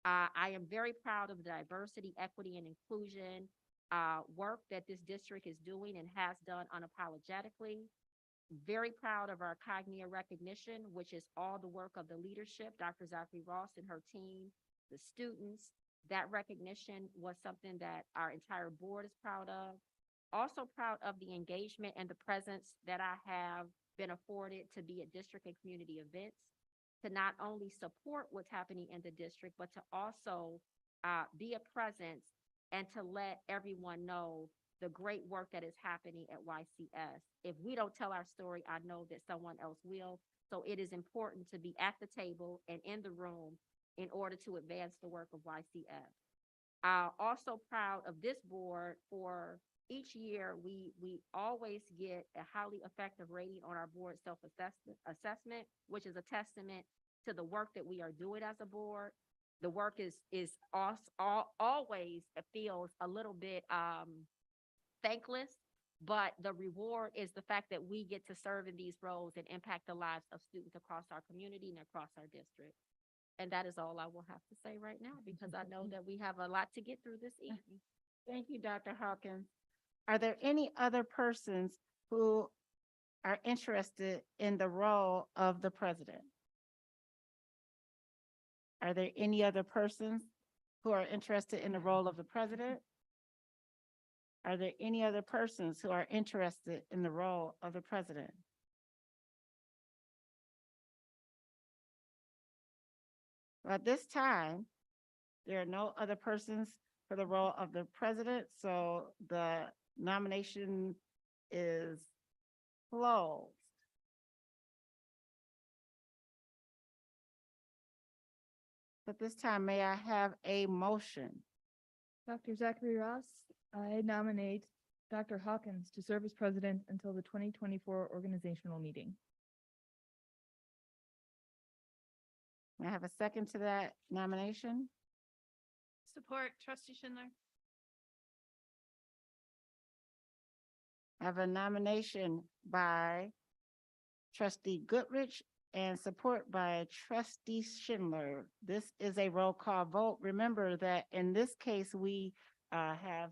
I am very proud of the diversity, equity, and inclusion work that this district is doing and has done unapologetically. Very proud of our Cognia recognition, which is all the work of the leadership, Dr. Zachary Ross and her team, the students. That recognition was something that our entire board is proud of. Also proud of the engagement and the presence that I have been afforded to be at district and community events, to not only support what's happening in the district, but to also be a presence and to let everyone know the great work that is happening at YCS. If we don't tell our story, I know that someone else will. So it is important to be at the table and in the room in order to advance the work of YCS. Also proud of this board for each year, we always get a highly effective rating on our board self-assessment, which is a testament to the work that we are doing as a board. The work is always feels a little bit thankless, but the reward is the fact that we get to serve in these roles and impact the lives of students across our community and across our district. And that is all I will have to say right now, because I know that we have a lot to get through this evening. Thank you, Dr. Hawkins. Are there any other persons who are interested in the role of the president? Are there any other persons who are interested in the role of the president? Are there any other persons who are interested in the role of the president? At this time, there are no other persons for the role of the president, so the nomination is closed. At this time, may I have a motion? Dr. Zachary Ross, I nominate Dr. Hawkins to serve as president until the 2024 organizational meeting. May I have a second to that nomination? Support, trustee Schindler. I have a nomination by trustee Goodrich and support by trustee Schindler. This is a roll call vote. Remember that in this case, we have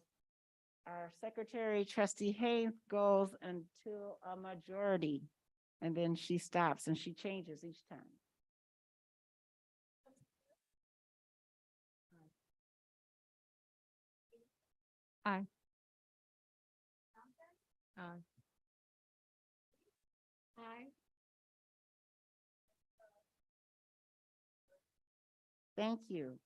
our secretary, trustee Haynes, goes until a majority, and then she stops and she changes each time. Aye. Aye. Thank you.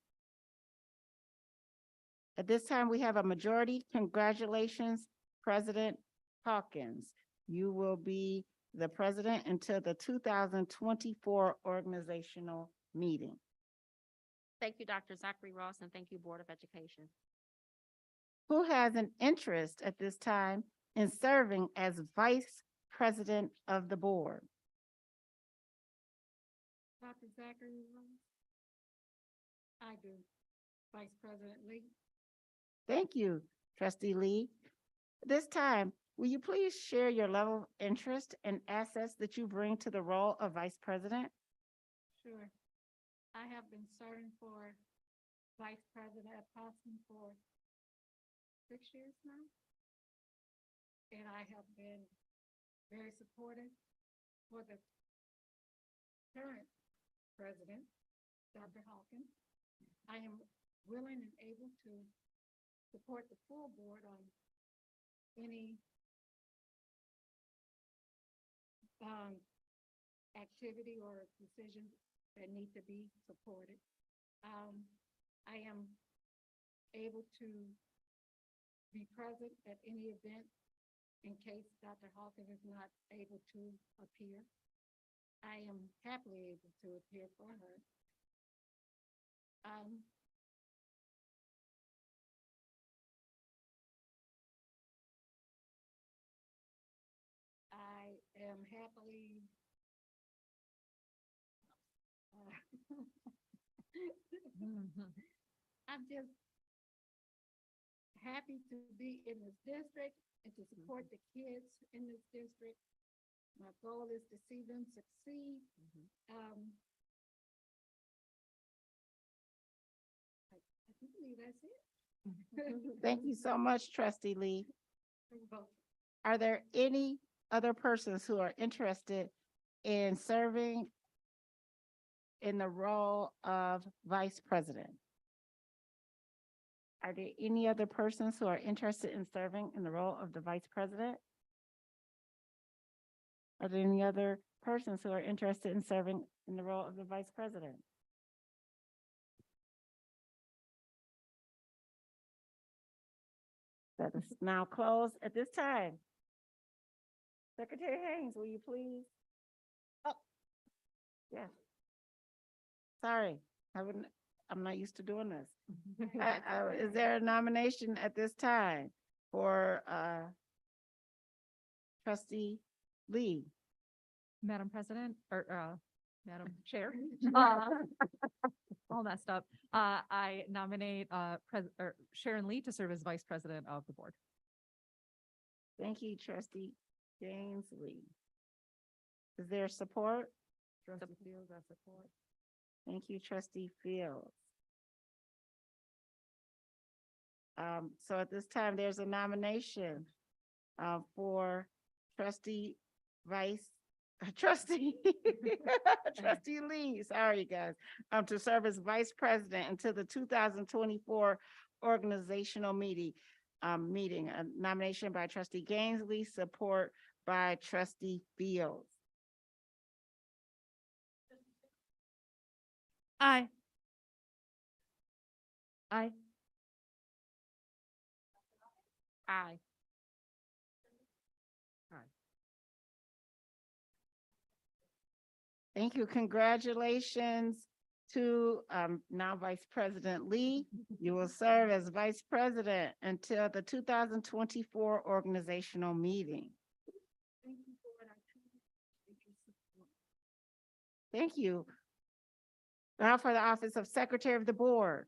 At this time, we have a majority. Congratulations, President Hawkins. You will be the president until the 2024 organizational meeting. Thank you, Dr. Zachary Ross, and thank you, Board of Education. Who has an interest at this time in serving as vice president of the board? Dr. Zachary Ross? I do. Vice President Lee? Thank you, trustee Lee. At this time, will you please share your level of interest and assets that you bring to the role of vice president? Sure. I have been serving for Vice President at Potsdam for 6 years now. And I have been very supportive for the current president, Dr. Hawkins. I am willing and able to support the full board on any activity or decisions that need to be supported. I am able to be present at any event in case Dr. Hawkins is not able to appear. I am happily able to appear for her. I am happily I'm just happy to be in this district and to support the kids in this district. My goal is to see them succeed. I believe that's it. Thank you so much, Trustee Lee. Are there any other persons who are interested in serving in the role of vice president? Are there any other persons who are interested in serving in the role of the vice president? Are there any other persons who are interested in serving in the role of the vice president? That is now closed at this time. Secretary Haynes, will you please? Oh, yeah. Sorry, I'm not used to doing this. Is there a nomination at this time for Trustee Lee? Madam President, or Madam Chair. All messed up. I nominate Sharon Lee to serve as Vice President of the board. Thank you, Trustee James Lee. Is there support? Trustee Fields, I support. Thank you, Trustee Fields. So at this time, there's a nomination for Trustee Trustee Lee, sorry, guys, to serve as Vice President until the 2024 organizational meeting. A nomination by Trustee Gainsley, support by Trustee Fields. Aye. Aye. Aye. Thank you. Congratulations to now Vice President Lee. You will serve as Vice President until the 2024 organizational meeting. Thank you. Now for the office of Secretary of the Board.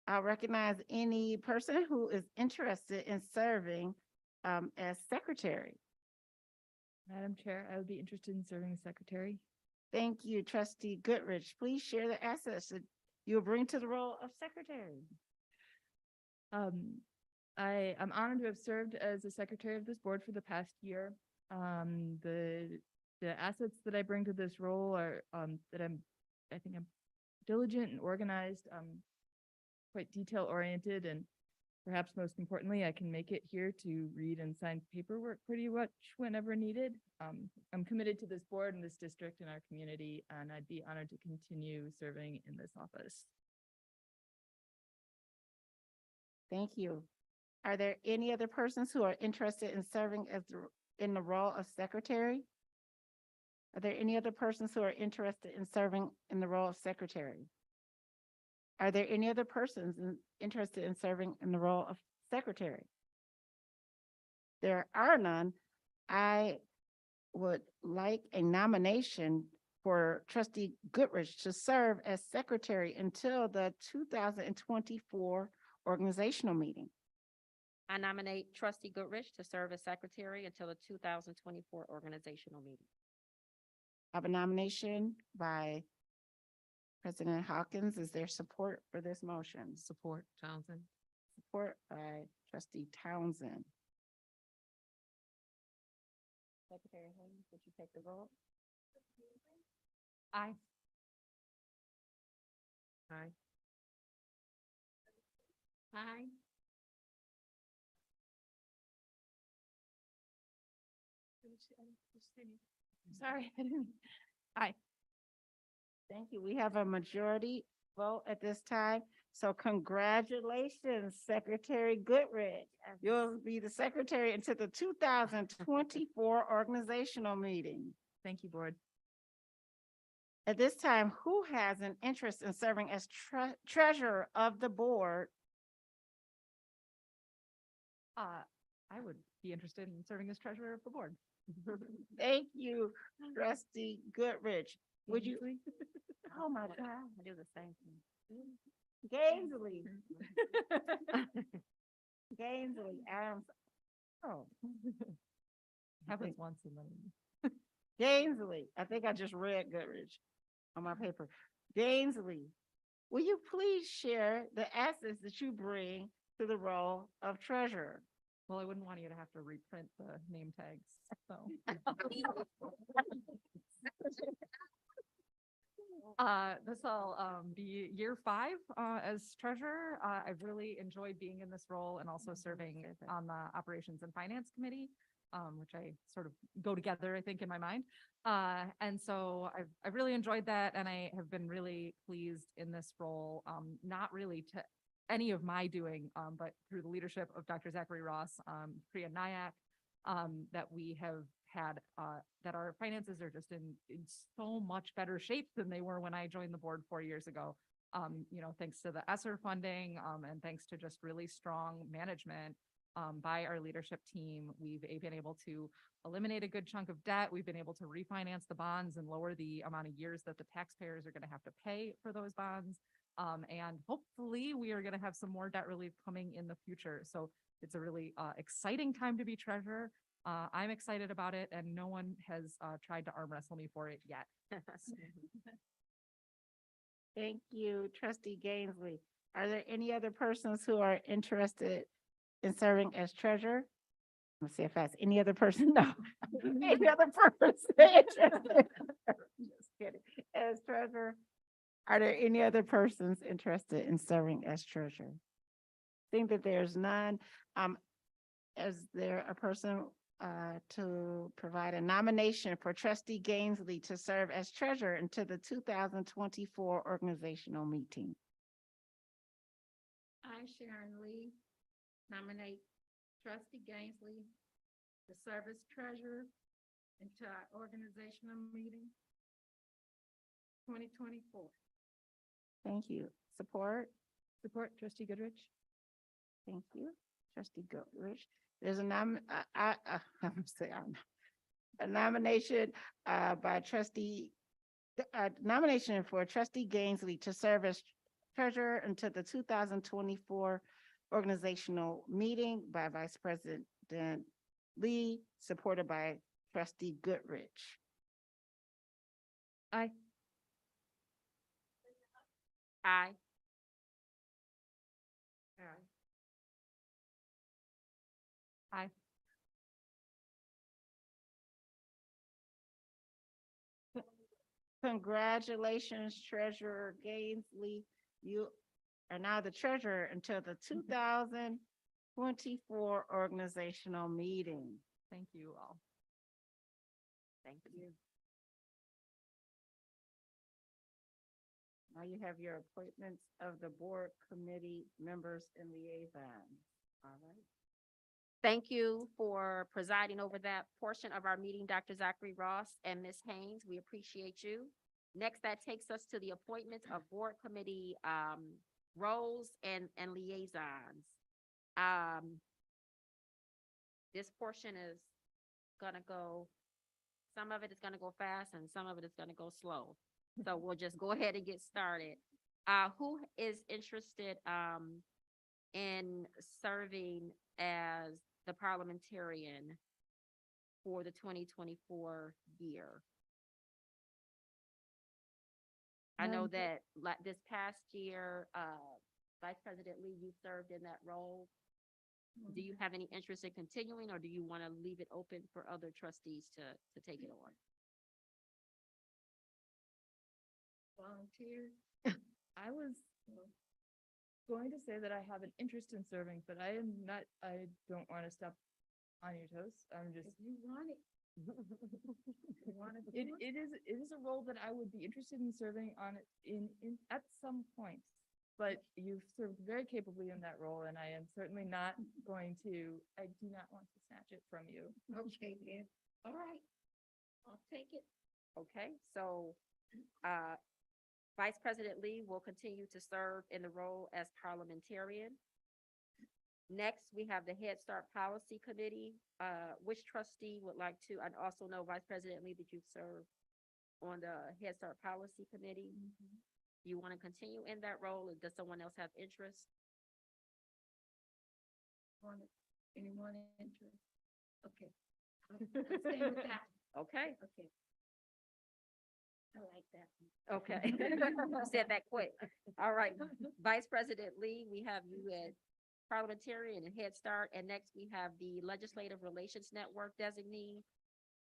I'll recognize any person who is interested in serving as Secretary. Madam Chair, I would be interested in serving as Secretary. Thank you, Trustee Goodrich. Please share the assets that you'll bring to the role of Secretary. I am honored to have served as the Secretary of this board for the past year. The assets that I bring to this role are I think I'm diligent and organized, quite detail oriented, and perhaps most importantly, I can make it here to read and sign paperwork pretty much whenever needed. I'm committed to this board and this district and our community, and I'd be honored to continue serving in this office. Thank you. Are there any other persons who are interested in serving in the role of Secretary? Are there any other persons who are interested in serving in the role of Secretary? Are there any other persons interested in serving in the role of Secretary? There are none. I would like a nomination for Trustee Goodrich to serve as Secretary until the 2024 organizational meeting. I nominate Trustee Goodrich to serve as Secretary until the 2024 organizational meeting. I have a nomination by President Hawkins. Is there support for this motion? Support Townsend. Support by Trustee Townsend. Secretary Haynes, would you take the roll? Aye. Aye. Aye. Sorry, I didn't. Aye. Thank you. We have a majority vote at this time. So congratulations, Secretary Goodrich. You'll be the secretary until the 2024 organizational meeting. Thank you, board. At this time, who has an interest in serving as treasurer of the board? I would be interested in serving as treasurer of the board. Thank you, trustee Goodrich. Would you? Oh, my God. I do the same thing. Gaisley. Gaisley, oh. Happens once and then. Gaisley, I think I just read Goodrich on my paper. Gaisley, will you please share the assets that you bring to the role of treasurer? Well, I wouldn't want you to have to reprint the name tags, so. This will be year 5 as treasurer. I've really enjoyed being in this role and also serving on the operations and finance committee, which I sort of go together, I think, in my mind. And so I've really enjoyed that, and I have been really pleased in this role, not really to any of my doing, but through the leadership of Dr. Zachary Ross, Priya Nayak, that we have had, that our finances are just in so much better shape than they were when I joined the board 4 years ago. Thanks to the ESSER funding, and thanks to just really strong management by our leadership team, we've been able to eliminate a good chunk of debt. We've been able to refinance the bonds and lower the amount of years that the taxpayers are going to have to pay for those bonds. And hopefully we are going to have some more debt relief coming in the future. So it's a really exciting time to be treasurer. I'm excited about it, and no one has tried to arm wrestle me for it yet. Thank you, trustee Gaisley. Are there any other persons who are interested in serving as treasurer? Let's see if that's any other person. No. Any other person interested? Just kidding. As treasurer, are there any other persons interested in serving as treasurer? Think that there's none. Is there a person to provide a nomination for trustee Gaisley to serve as treasurer until the 2024 organizational meeting? I, Sharon Lee, nominate trustee Gaisley to serve as treasurer until our organizational meeting 2024. Thank you. Support? Support trustee Goodrich. Thank you, trustee Goodrich. There's a a nomination by trustee, nomination for trustee Gaisley to serve as treasurer until the 2024 organizational meeting by Vice President Lee, supported by trustee Goodrich. Aye. Aye. Aye. Congratulations, Treasurer Gaisley. You are now the treasurer until the 2024 organizational meeting. Thank you all. Thank you. Now you have your appointments of the board committee members and liaisons. All right. Thank you for presiding over that portion of our meeting, Dr. Zachary Ross and Ms. Haynes. We appreciate you. Next, that takes us to the appointments of board committee roles and liaisons. This portion is gonna go, some of it is gonna go fast and some of it is gonna go slow. So we'll just go ahead and get started. Who is interested in serving as the parliamentarian for the 2024 year? I know that like this past year, Vice President Lee, you served in that role. Do you have any interest in continuing, or do you want to leave it open for other trustees to take it on? Volunteer. I was going to say that I have an interest in serving, but I don't want to step on your toes. I'm just. If you want it, It is a role that I would be interested in serving on in at some point. But you've served very capably in that role, and I am certainly not going to, I do not want to snatch it from you. Okay, then. All right. I'll take it. Okay, so, Vice President Lee will continue to serve in the role as parliamentarian. Next, we have the Head Start Policy Committee. Which trustee would like to, and also know, Vice President Lee, that you've served on the Head Start Policy Committee. You want to continue in that role, or does someone else have interest? Anyone interested? Okay. I'll stay with that. Okay. Okay. I like that. Okay. You said that quick. All right. Vice President Lee, we have you at parliamentarian and Head Start, and next we have the Legislative Relations Network designee.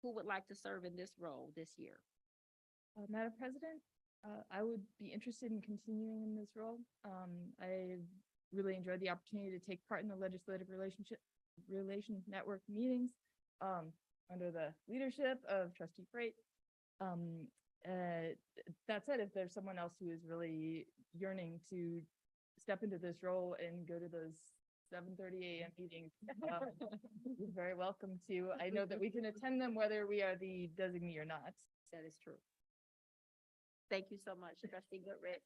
Who would like to serve in this role this year? Madam President, I would be interested in continuing in this role. I really enjoyed the opportunity to take part in the Legislative Relations Network meetings under the leadership of Trustee Freight. That said, if there's someone else who is really yearning to step into this role and go to those 7:30 a.m. meetings, you're very welcome to. I know that we can attend them whether we are the designee or not. That is true. Thank you so much, Trustee Goodrich.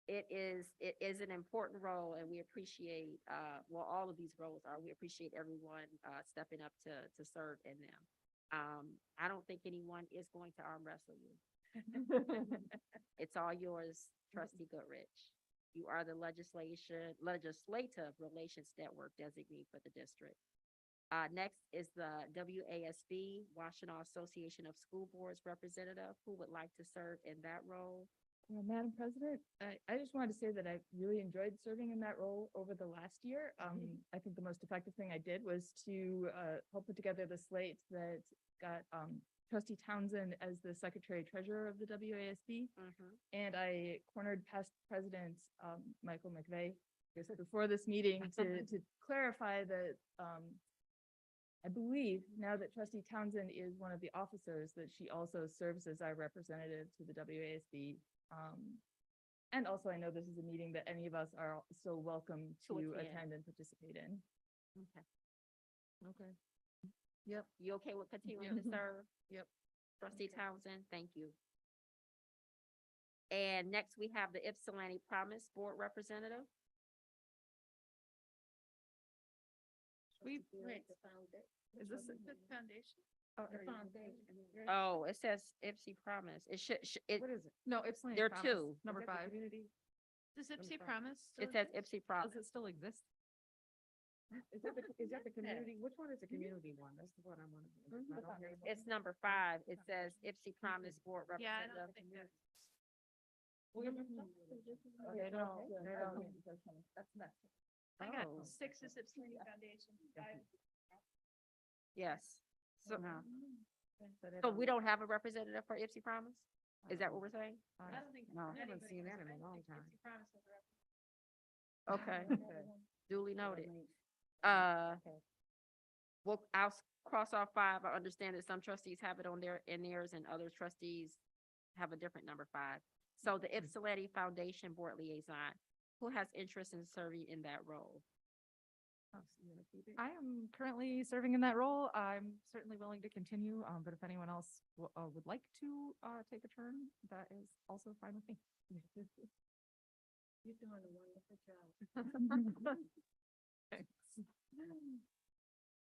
It is an important role, and we appreciate, well, all of these roles are, we appreciate everyone stepping up to serve in them. I don't think anyone is going to arm wrestle you. It's all yours, Trustee Goodrich. You are the Legislative Relations Network designee for the district. Next is the WASB, Washtenaw Association of School Boards representative. Who would like to serve in that role? Well, Madam President, I just wanted to say that I really enjoyed serving in that role over the last year. I think the most effective thing I did was to help put together the slate that got Trustee Townsend as the Secretary Treasurer of the WASB. And I cornered past President Michael McVeigh before this meeting to clarify that I believe now that Trustee Townsend is one of the officers, that she also serves as our representative to the WASB. And also, I know this is a meeting that any of us are so welcome to attend and participate in. Okay. Okay. Yep. You okay with continuing to serve? Yep. Trustee Townsend, thank you. And next we have the Ypsilanti Promise Board representative. Is this the foundation? Oh, it says Ipsy Promise. It should, What is it? No, Ypsilanti. there are Promise, two. Number Is that the 5. community? Does Ipsy Promise? It says Ipsy Promise. Does it still exist? Is that the community? Which one is the community one? That's the one I want to. It's number 5. It says Ipsy Promise Board Yeah, I representative. don't think that. They don't. That's next. I got 6 is Ypsilanti Foundation. Yes. So we don't have a representative for Ipsy Promise? Is that what we're saying? No, I haven't seen that in a long time. Okay, duly noted. Well, I'll cross off 5. I understand that some trustees have it on in theirs and other trustees have a different number 5. So the Ypsilanti Foundation Board Liaison, who has interest in serving in that role? I am currently serving in that role. I'm certainly willing to continue, but if anyone else would like to take a turn, that is also fine with me. You're doing a wonderful job.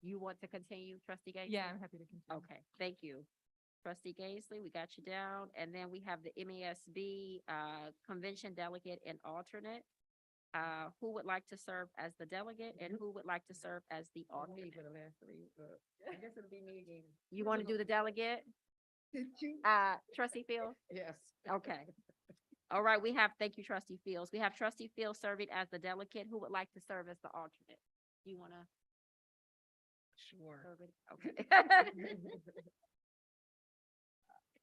You want to continue, Trustee Gaisley? Yeah, I'm happy to continue. Okay, thank you. Trustee Gaisley, we got you down. And then we have the MASB Convention Delegate and Alternate. Who would like to serve as the delegate and who would like to serve as the alternate? I guess it'll be me again. You want to do the delegate? Trustee Fields? Yes. Okay. All right, thank you, Trustee Fields. We have Trustee Fields serving as the delegate. Who would like to serve as the alternate? You want to? Sure. Okay.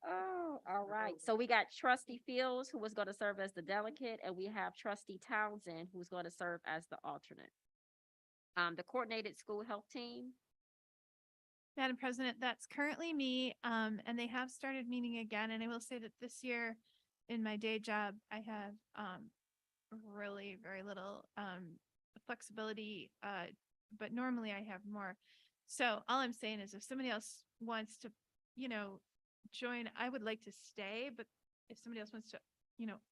Oh, all right. So we got Trustee Fields, who was going to serve as the delegate, and we have Trustee Townsend, who's going to serve as the alternate. The Coordinated School Health Team. Madam President, that's currently me, and they have started meeting again, and I will say that this year in my day job, I have, really very little, flexibility, but normally I have more. So all I'm saying is if somebody else wants to, join, I would like to stay, but if somebody else wants to,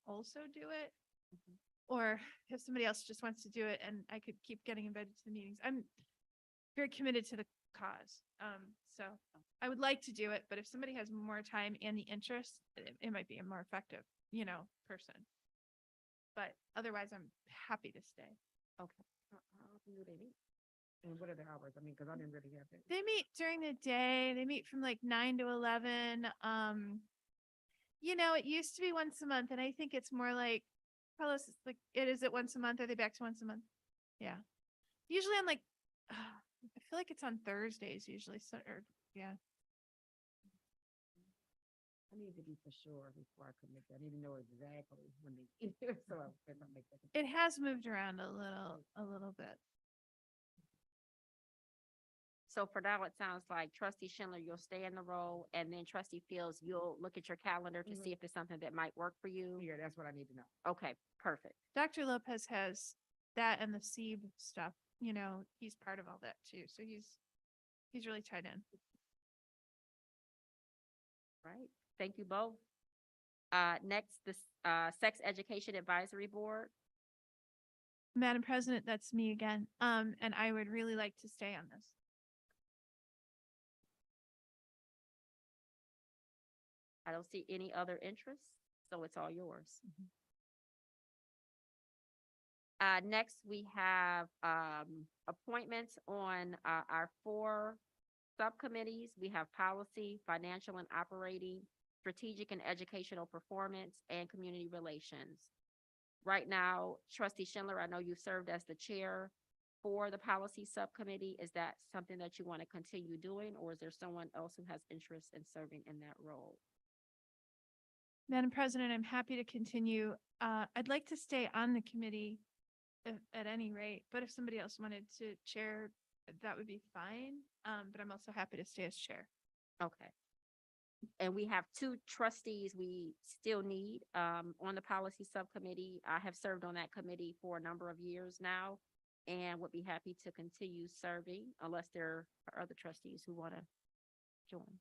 also do it, or if somebody else just wants to do it and I could keep getting invited to the meetings, I'm very committed to the cause. So I would like to do it, but if somebody has more time and the interest, it might be a more effective, person. But otherwise, I'm happy to stay. Okay. How do they meet? And what are their hours? I mean, because I didn't really have it. They meet during the day. They meet from like 9 to 11. It used to be once a month, and I think it's more like, Carlos, it's like, is it once a month? Are they back to once a month? Yeah. Usually on like, I feel like it's on Thursdays usually. So, yeah. I need to be for sure before I commit. I need to know exactly when they, so I don't make that. It has moved around a little bit. So for now, it sounds like trustee Schindler, you'll stay in the role, and then trustee Fields, you'll look at your calendar to see if it's something that might work for you. Yeah, that's what I need to know. Okay, perfect. Dr. Lopez has that and the SEEB stuff. He's part of all that too. So he's really tied in. Right. Thank you both. Next, the Sex Education Advisory Board. Madam President, that's me again. And I would really like to stay on this. I don't see any other interests, so it's all yours. Next, we have appointments on our 4 subcommittees. We have policy, financial and operating, strategic and educational performance, and community relations. Right now, trustee Schindler, I know you served as the chair for the policy subcommittee. Is that something that you want to continue doing, or is there someone else who has interest in serving in that role? Madam President, I'm happy to continue. I'd like to stay on the committee at any rate, but if somebody else wanted to chair, that would be fine. But I'm also happy to stay as chair. Okay. And we have 2 trustees we still need on the policy subcommittee. I have served on that committee for a number of years now and would be happy to continue serving unless there are other trustees who want to join.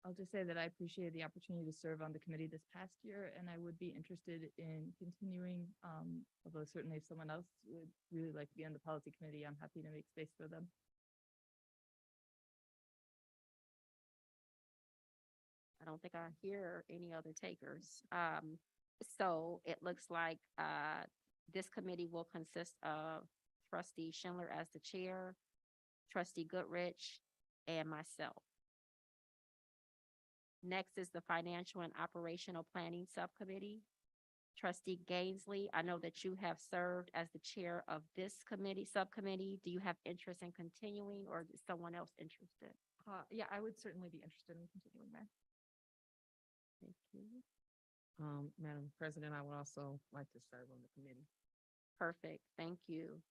I'll just say that I appreciate the opportunity to serve on the committee this past year, and I would be interested in continuing. Although certainly if someone else would really like to be on the policy committee, I'm happy to make space for them. I don't think I hear any other takers. So it looks like this committee will consist of trustee Schindler as the chair, trustee Goodrich, and myself. Next is the Financial and Operational Planning Subcommittee. Trustee Gainsley, I know that you have served as the chair of this subcommittee. Do you have interest in continuing, or is someone else interested? Yeah, I would certainly be interested in continuing there. Thank you. Madam President, I would also like to serve on the committee. Perfect, thank you.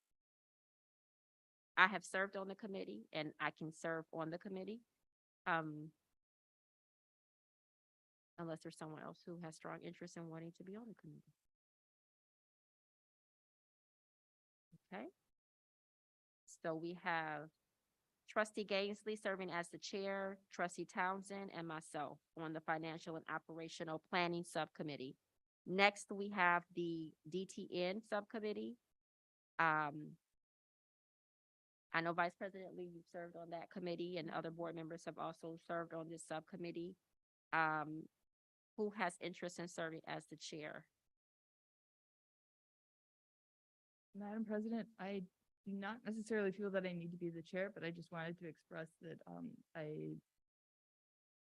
I have served on the committee and I can serve on the committee. Unless there's someone else who has strong interest in wanting to be on the committee. Okay. So we have trustee Gainsley serving as the chair, trustee Townsend, and myself on the Financial and Operational Planning Subcommittee. Next, we have the DTN Subcommittee. I know Vice President Lee, you've served on that committee, and other board members have also served on this subcommittee. Who has interest in serving as the chair? Madam President, I do not necessarily feel that I need to be the chair, but I just wanted to express that I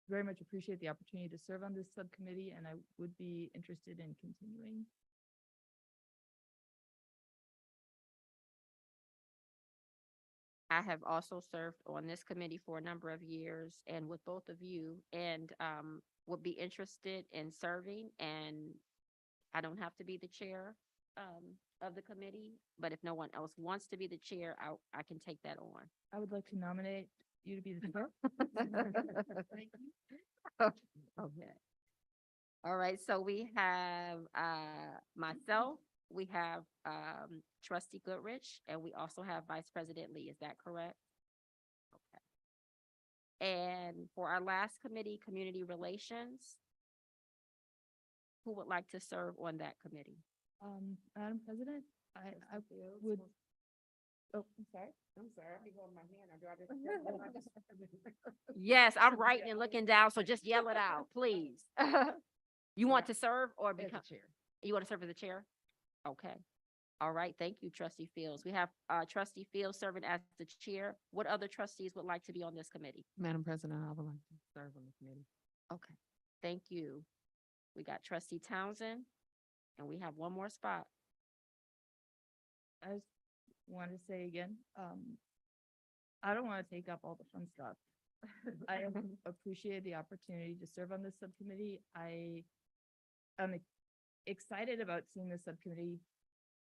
very much appreciate the opportunity to serve on this subcommittee, and I would be interested in continuing. I have also served on this committee for a number of years and with both of you, and would be interested in serving. And I don't have to be the chair of the committee, but if no one else wants to be the chair, I can take that on. I would like to nominate you to be the chair. Okay. All right, so we have myself, we have trustee Goodrich, and we also have Vice President Lee. Is that correct? Okay. And for our last committee, Community Relations, who would like to serve on that committee? Madam President, I would. Oh, I'm sorry. I'm sorry, I'll be holding my hand. I just. Yes, I'm writing and looking down, so just yell it out, please. You want to serve or become? chair. You want to serve as the chair? Okay. All right, thank you, trustee Fields. We have trustee Fields serving as the chair. What other trustees would like to be on this committee? Madam President, I would like to serve on the committee. Okay, thank you. We got trustee Townsend, and we have one more spot. I just want to say again, I don't want to take up all the fun stuff. I appreciate the opportunity to serve on this subcommittee. I am excited about seeing the subcommittee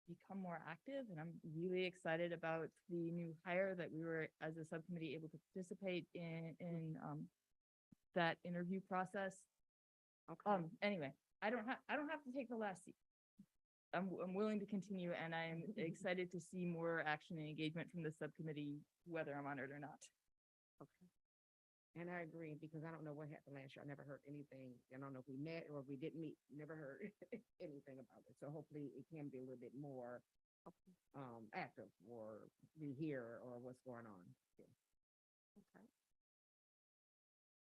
become more active, and I'm really excited about the new hire that we were, as a subcommittee, able to participate in that interview process. Okay. Anyway, I don't have to take the last seat. I'm willing to continue, and I'm excited to see more action and engagement from the subcommittee, whether I'm on it or not. Okay. And I agree, because I don't know what happened last year. I never heard anything. I don't know if we met or if we didn't meet, never heard anything about it. So hopefully it can be a little bit more active, or we hear or what's going on. Yeah. Okay.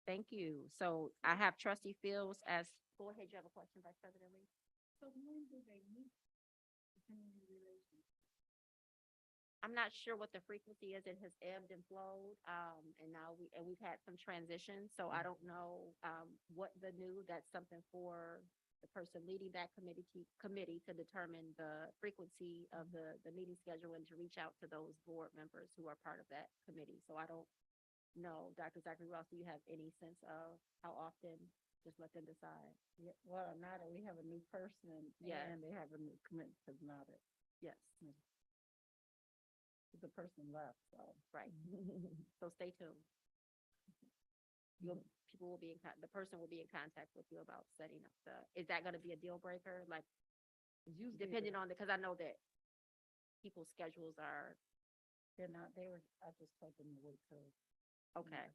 Thank you. So I have trustee Fields as, go ahead, you have a question, Vice President Lee? So when do they meet? Community relations. I'm not sure what the frequency is. It has ebbed and flowed. And now we've had some transitions, so I don't know what the new, that's something for the person leading that committee to determine the frequency of the meeting schedule and to reach out to those board members who are part of that committee. So I don't know. Dr. Zachary Ross, do you have any sense of how often? Just let them decide. Yeah, well, now that we have a new person Yes. and they have a new commitment, because now that Yes, the person left, so. right. So stay tuned. People will be the person will be in contact with you about setting up is that gonna be a deal breaker? Like, depending on because I know that people's schedules are, They're not, I just told them to wait till. okay.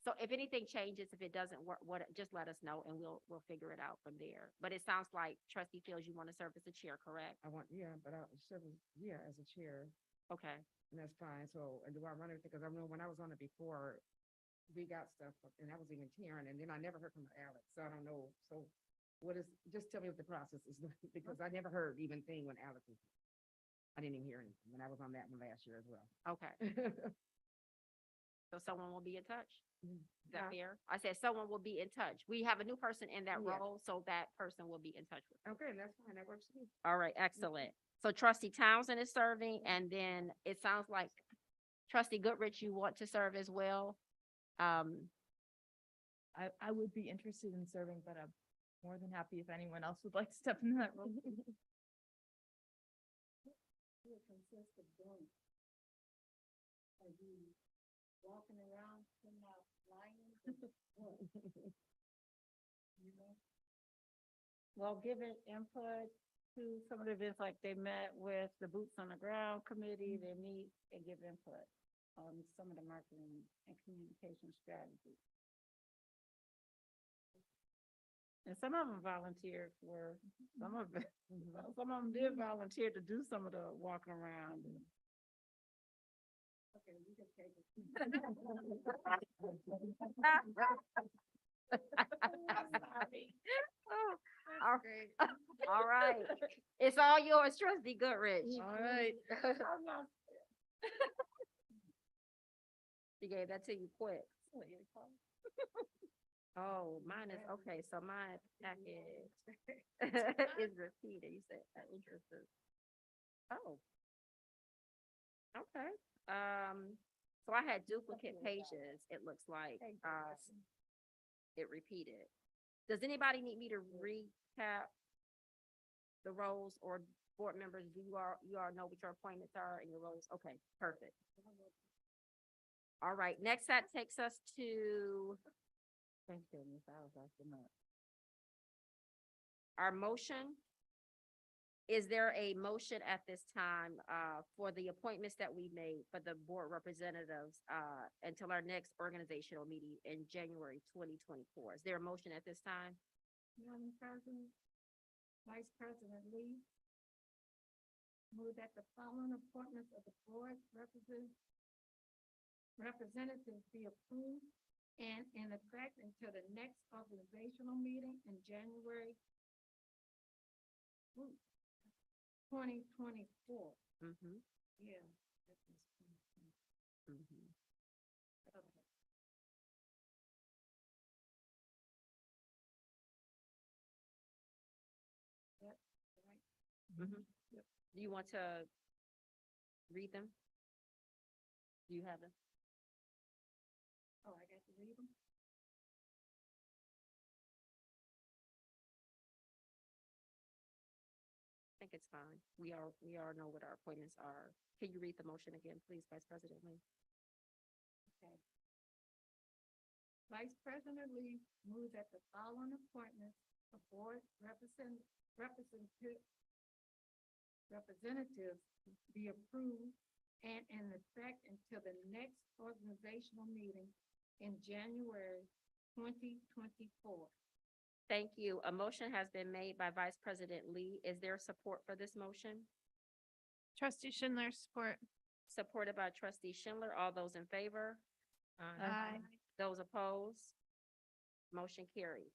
So if anything changes, if it doesn't work, just let us know and we'll figure it out from there. But it sounds like trustee Fields, you want to serve as the chair, correct? I want, yeah, but I'll serve as, as a chair, Okay, and that's fine. So, and do I run everything? Because I know when I was on it before, we got stuff, and I was even Karen, and then I never heard from Alex, so I don't know. So what is, just tell me what the process is, because I never heard even thing when Alex was, I didn't even hear anything when I was on that one last year as well. okay. So someone will be in touch? Is that Huh? fair? I said someone will be in touch. We have a new person in that Yeah. role, so that person will be in touch with. Okay, that's fine. That works for me. All right, excellent. So trustee Townsend is serving, and then it sounds like trustee Goodrich, you want to serve as well? I would be interested in serving, but I'm more than happy if anyone else would like to step in that role. Consist of doing. Are you walking around, putting out flyers? You know? Well, giving input to some of the events, like they met with the Boots on the Ground Committee, they meet and give input on some of the marketing and communication strategies. And some of them volunteered for, some of them did volunteer to do some of the walking around. Okay, we can take it. All all right. It's all yours, trustee Goodrich. All right. She gave that to you quick. Oh, mine is, okay, so my package is repeated. You said interested. Oh. Okay. So I had duplicate pages, it looks like, it repeated. Does anybody need me to recap the roles or board members? Do you all know what your appointments are and your roles? Okay, perfect. All right, next that takes us to. Thank goodness, I was acting up. Our motion. Is there a motion at this time for the appointments that we made for the board representatives until our next organizational meeting in January 2024? Is there a motion at this time? Madam President, Vice President Lee, move that the following appointments of the board representatives be approved and in effect until the next organizational meeting in January 2024. Mm-hmm. Yeah. Mm-hmm. Yep. Mm-hmm. Do you want to read them? Do you have them? Oh, I got to read them? I think it's fine. We all know what our appointments are. Can you read the motion again, please, Vice President Lee? Okay. Vice President Lee moved that the following appointments of board representatives be approved and in effect until the next organizational meeting in January 2024. Thank you. A motion has been made by Vice President Lee. Is there support for this motion? Trustee Schindler, support. Supported by Trustee Schindler. All those in favor? Aye. Those opposed? Motion carries.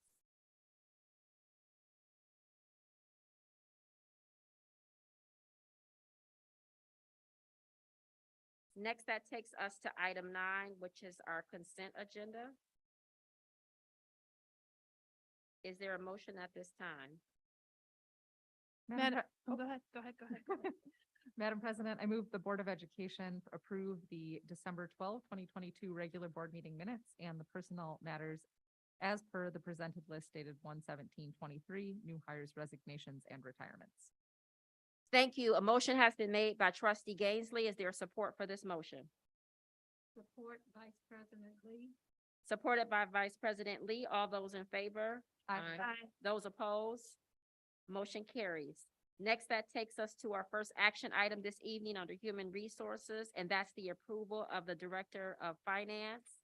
Next, that takes us to item 9, which is our consent agenda. Is there a motion at this time? Madam, oh, go ahead. Madam President, I move the Board of Education approve the December 12, 2022 regular board meeting minutes and the personnel matters as per the presented list dated 1/17/23, new hires, resignations, and retirements. Thank you. A motion has been made by Trustee Gainsley. Is there support for this motion? Support Vice President Lee. Supported by Vice President Lee. All those in favor? Aye. Those opposed? Motion carries. Next, that takes us to our first action item this evening under Human Resources, and that's the approval of the Director of Finance.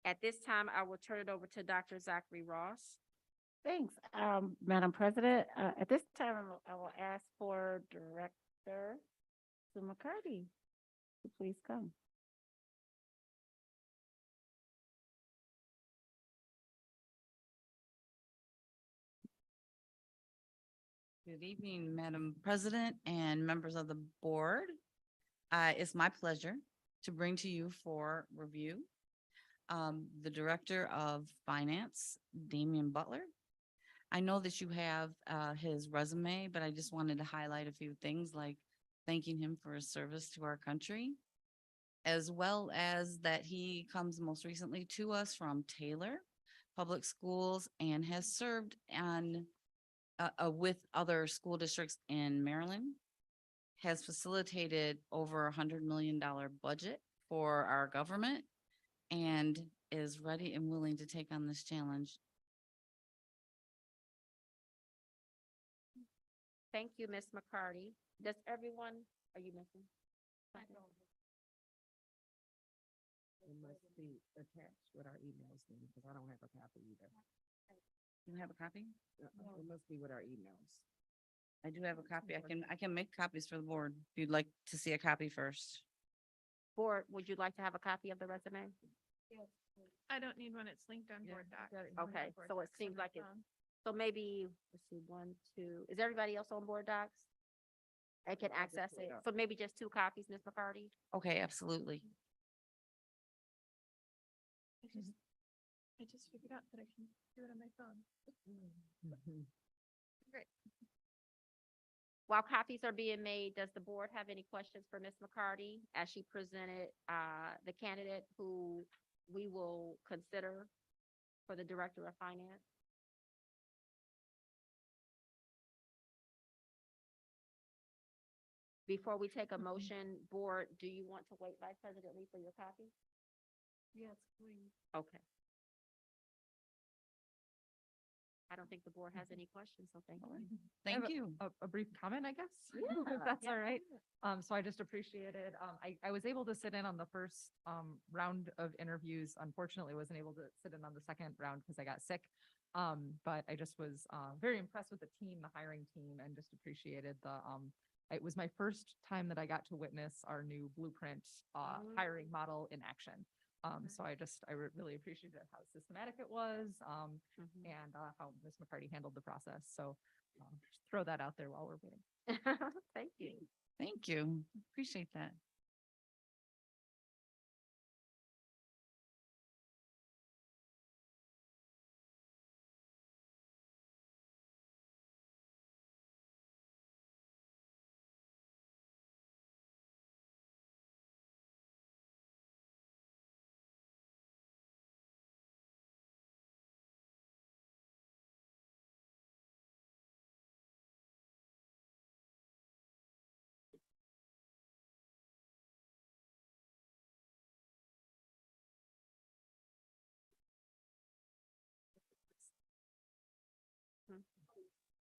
At this time, I will turn it over to Dr. Zachary Ross. Thanks, Madam President. At this time, I will ask for Director Sue McCarty to please come. Good evening, Madam President and members of the board. It's my pleasure to bring to you for review the Director of Finance, Damian Butler. I know that you have his resume, but I just wanted to highlight a few things like thanking him for his service to our country, as well as that he comes most recently to us from Taylor Public Schools and has served on with other school districts in Maryland, has facilitated over $100 million budget for our government, and is ready and willing to take on this challenge. Thank you, Ms. McCarty. Does everyone, are you missing? I don't. It must be attached with our emails then, because I don't have a copy either. You have a copy? It must be with our emails. I do have a copy. I can make copies for the board if you'd like to see a copy first. Board, would you like to have a copy of the resume? Yes. I don't need one. It's linked on board docs. Okay, so it seems like it's, so maybe, let's see, 1, 2, is everybody else on board docs? I can access it. So maybe just 2 copies, Ms. McCarty? Okay, absolutely. I just figured out that I can do it on my phone. Great. While copies are being made, does the board have any questions for Ms. McCarty as she presented the candidate who we will consider for the Director of Finance? Before we take a motion, board, do you want to wait, Vice President Lee, for your copy? Yes, please. Okay. I don't think the board has any questions, so thank you. I have Thank you. A brief comment, I guess. Yeah, If that's yeah, all right. yeah. So I just appreciated, I was able to sit in on the first, round of interviews. Unfortunately, wasn't able to sit in on the second round because I got sick. But I just was, very impressed with the team, the hiring team, and just appreciated it was my first time that I got to witness our new blueprint, hiring model in action. So I really appreciated how systematic it was, and how Ms. McCarty handled the process. So just throw that out there while we're waiting. Thank you. Thank you. Appreciate that.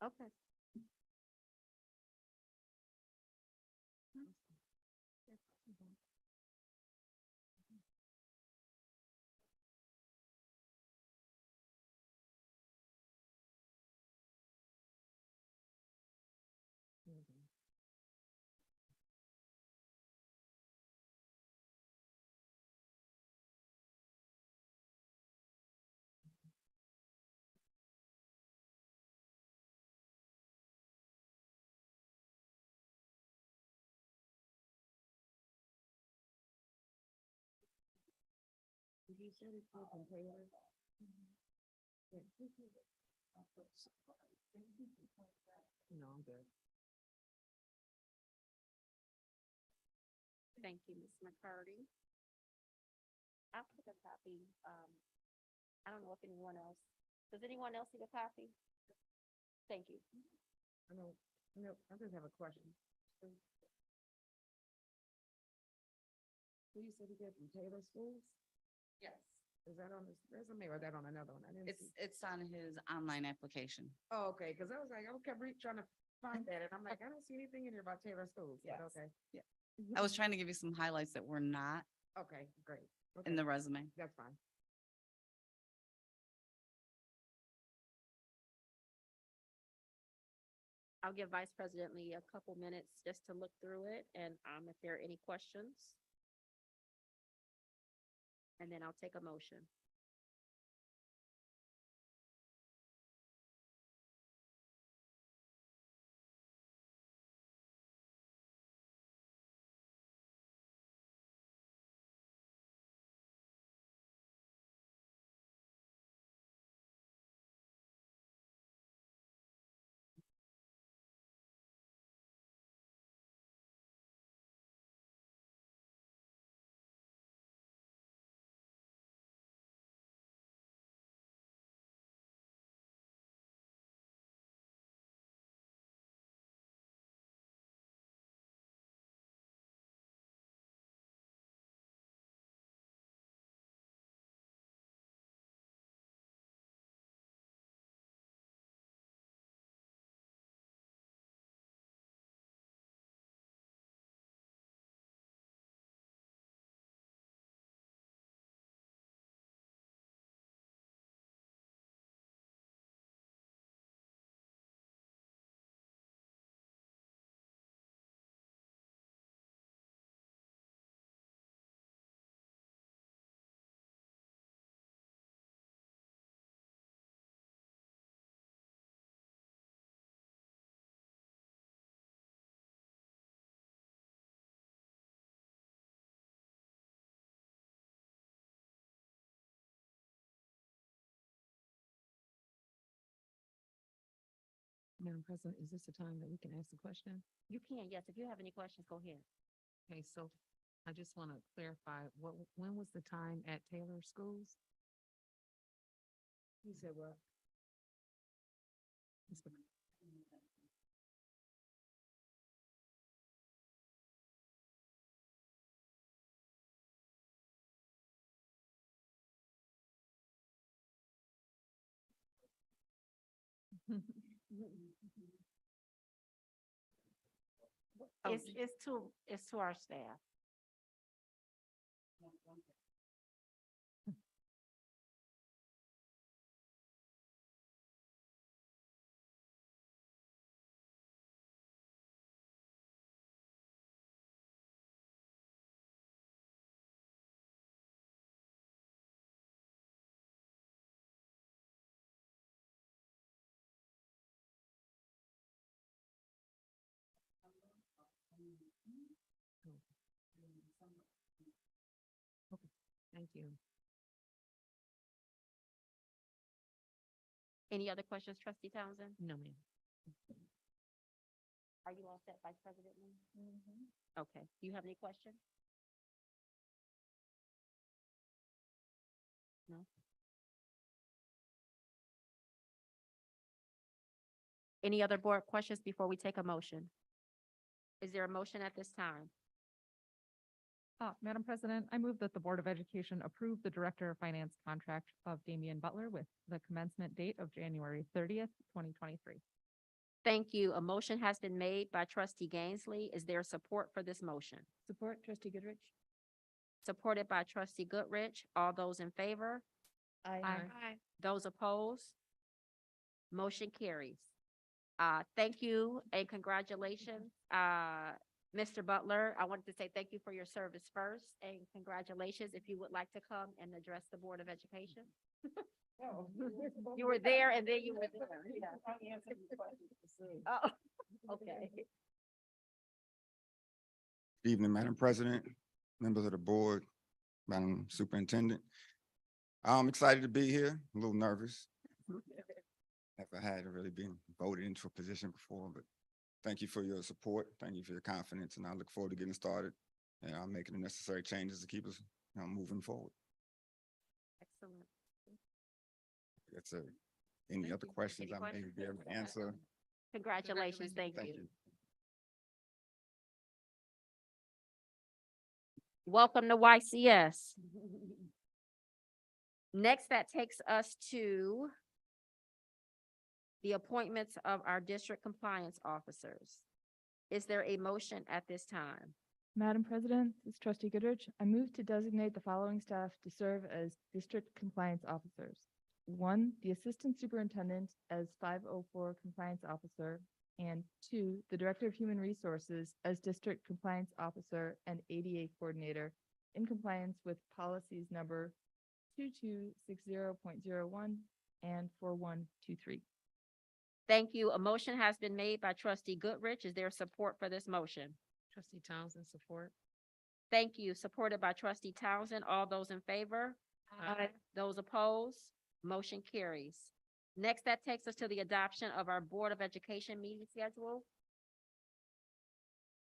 Okay. No, I'm good. Thank you, Ms. McCarty. I'll take a copy. I don't know if anyone else, does anyone else need a copy? Thank you. I just have a question. Who you said you get from Taylor Schools? Yes. Is that on his resume or that on another one? I didn't see. It's on his online application. Oh, okay, because I was like, I kept trying to find that, and I'm like, I don't see anything in here about Taylor Schools, but Yes. okay. Yeah. I was trying to give you some highlights that were not Okay, great. in Okay, the resume. that's fine. I'll give Vice President Lee a couple minutes just to look through it and if there are any questions. And then I'll take a motion. Madam President, is this the time that we can ask the question? You can, yes. If you have any questions, go ahead. Okay, so I just want to clarify, when was the time at Taylor Schools? You said what? It's to our staff. Thank you. Any other questions, trustee Townsend? No, ma'am. Are you all set, Vice President Lee? Okay, do you have any questions? No? Any other board questions before we take a motion? Is there a motion at this time? Madam President, I move that the Board of Education approve the Director of Finance contract of Damian Butler with the commencement date of January 30th, 2023. Thank you. A motion has been made by trustee Gainsley. Is there support for this motion? Support trustee Goodrich. Supported by trustee Goodrich. All those in favor? Aye. Those opposed? Motion carries. Thank you and congratulations, Mr. Butler. I wanted to say thank you for your service first and congratulations. If you would like to come and address the Board of Education. You were there and then you were there. Yeah. Oh, okay. Good evening, Madam President, members of the board, Madam Superintendent. I'm excited to be here, a little nervous. Never had really been voted into a position before, but thank you for your support. Thank you for your confidence, and I look forward to getting started. And I'm making the necessary changes to keep us, moving forward. Excellent. That's it. Any other questions Any I may be able to answer? Congratulations. Thank Thank you. you. Welcome to YCS. Next, that takes us to the appointments of our district compliance officers. Is there a motion at this time? Madam President, this is trustee Goodrich. I move to designate the following staff to serve as district compliance officers. 1, the assistant superintendent as 504 compliance officer, and 2, the director of human resources as district compliance officer and ADA coordinator in compliance with policies number 2260.01 and 4123. Thank you. A motion has been made by trustee Goodrich. Is there support for this motion? Trustee Townsend, support. Thank you. Supported by trustee Townsend. All those in favor? Aye. Those opposed? Motion carries. Next, that takes us to the adoption of our Board of Education meeting schedule.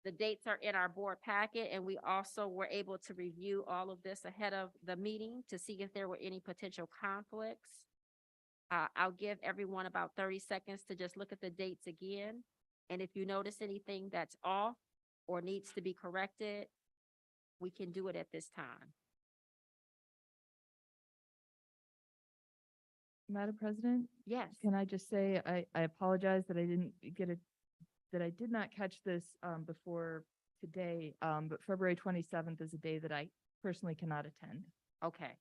The dates are in our board packet, and we also were able to review all of this ahead of the meeting to see if there were any potential conflicts. I'll give everyone about 30 seconds to just look at the dates again. And if you notice anything that's off or needs to be corrected, we can do it at this time. Madam President, Yes. can I just say, I apologize that I didn't get that I did not catch this before today, but February 27th is a day that I personally cannot attend. Okay.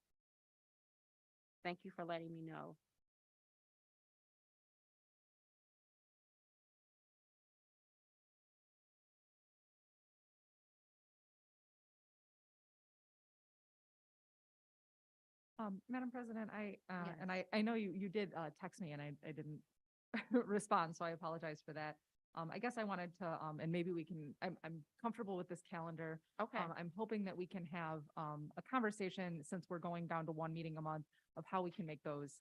Thank you for letting me know. Madam President, Yes. and I know you did text me and I didn't respond, so I apologize for that. I guess I wanted to, and maybe we can, I'm comfortable with this calendar. Okay. I'm hoping that we can have a conversation, since we're going down to one meeting a month, of how we can make those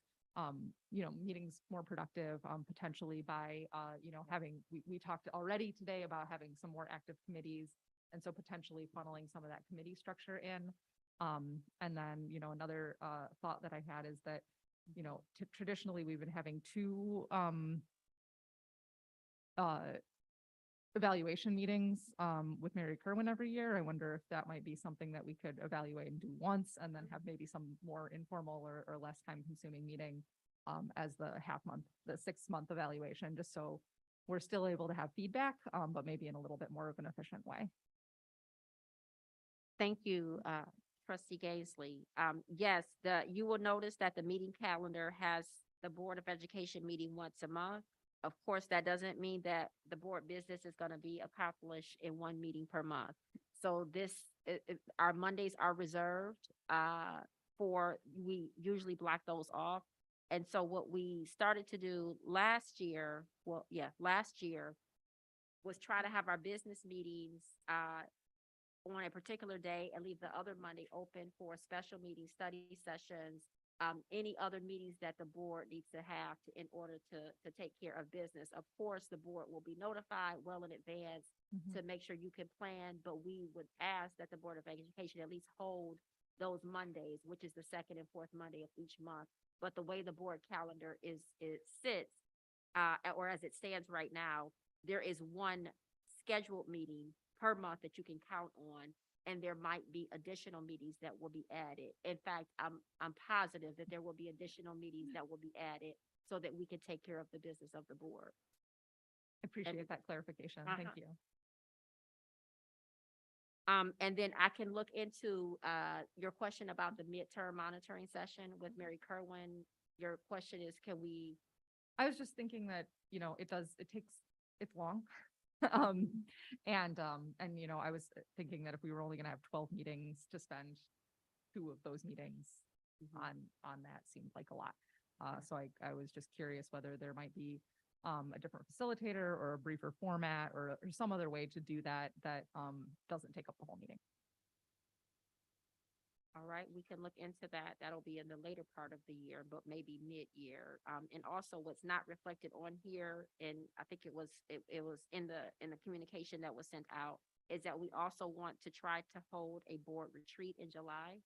meetings more productive, potentially by, having, we talked already today about having some more active committees. And so potentially funneling some of that committee structure in. And then, another thought that I had is that, traditionally we've been having 2 evaluation meetings with Mary Kerwin every year. I wonder if that might be something that we could evaluate and do once, and then have maybe some more informal or less time consuming meeting as the the 6-month evaluation, just so we're still able to have feedback, but maybe in a little bit more of an efficient way. Thank you, trustee Gaisley. Yes, you will notice that the meeting calendar has the Board of Education meeting once a month. Of course, that doesn't mean that the board business is going to be accomplished in one meeting per month. So our Mondays are reserved, we usually block those off. And so what we started to do last year was try to have our business meetings, on a particular day and leave the other Monday open for special meetings, study sessions, any other meetings that the board needs to have in order to take care of business. Of course, the board will be notified well in advance to make sure you can plan, but we would ask that the Board of Education at least hold those Mondays, which is the second and fourth Monday of each month. But the way the board calendar sits, or as it stands right now, there is one scheduled meeting per month that you can count on, and there might be additional meetings that will be added. In fact, I'm positive that there will be additional meetings that will be added so that we can take care of the business of the board. Appreciate that clarification. Thank you. And then I can look into your question about the midterm monitoring session with Mary Kerwin. Your question is, I was just thinking that, it's long. I was thinking that if we were only gonna have 12 meetings, to spend 2 of those meetings on that seemed like a lot. So I was just curious whether there might be a different facilitator or a briefer format or some other way to do that doesn't take up the whole meeting. All right, we can look into that. That'll be in the later part of the year, but maybe mid-year. And also what's not reflected on here, and I think it was in the communication that was sent out, is that we also want to try to hold a board retreat in July.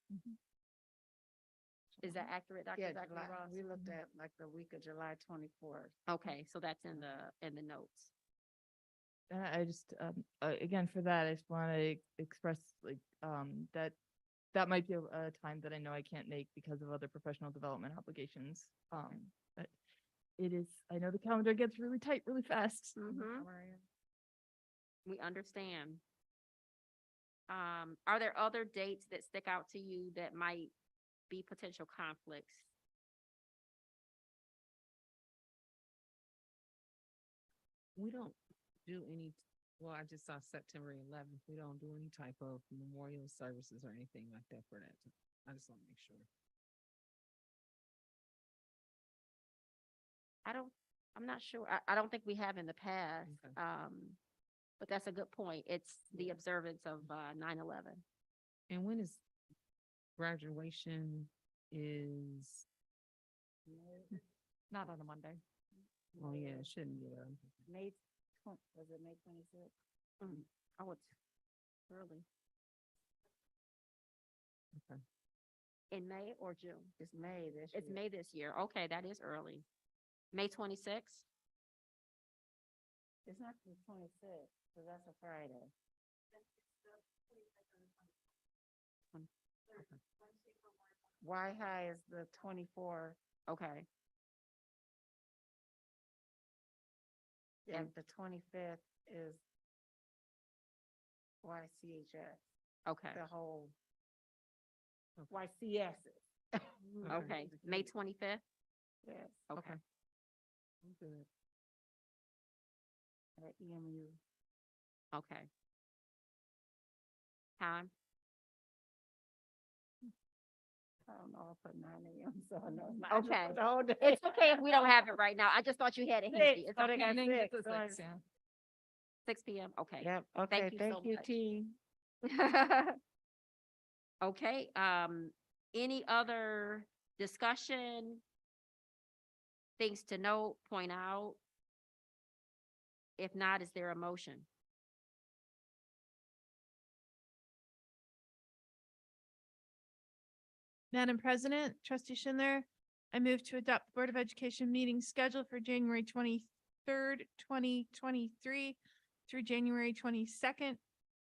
Is that accurate, Dr. Yeah, Zachary Ross? we looked at like the week of July 24th. Okay, so that's in the notes. I just, again, for that, I just want to express that might be a time that I know I can't make because of other professional development obligations. But I know the calendar gets really tight really fast. We understand. Are there other dates that stick out to you that might be potential conflicts? We don't do any, well, I just saw September 11th. We don't do any type of memorial services or anything like that for that. I just want to make sure. I'm not sure. I don't think we have in the past. Okay. But that's a good point. It's the observance of 9/11. And when is graduation is, Not on a Monday. oh yeah, it shouldn't be. Was it May 26th? Oh, it's early. Okay. In May or June? It's May this It's year. May this year. Okay, that is early. May 26th? It's not the 26th, because that's a Friday. Y High is the 24th. Okay. And the 25th is YCHS, Okay. the whole YCS. Okay. May 25th? Yes, Okay. I'm good. at EMU. Okay. Time? I don't know, I'll put 9 a.m. so I know it's not. I just Okay. put the whole day. It's okay if we don't have it right now. I just thought you had it handy. It's Oh, they okay. got Evening, six, it's so a 6, it's- yeah. 6 p.m. Okay. Yep, okay, you thank so you, much. T. Okay, any other discussion? Things to note, point out? If not, is there a motion? Madam President, trustee Schindler, I move to adopt the Board of Education meeting schedule for January 23rd, 2023 through January 22nd,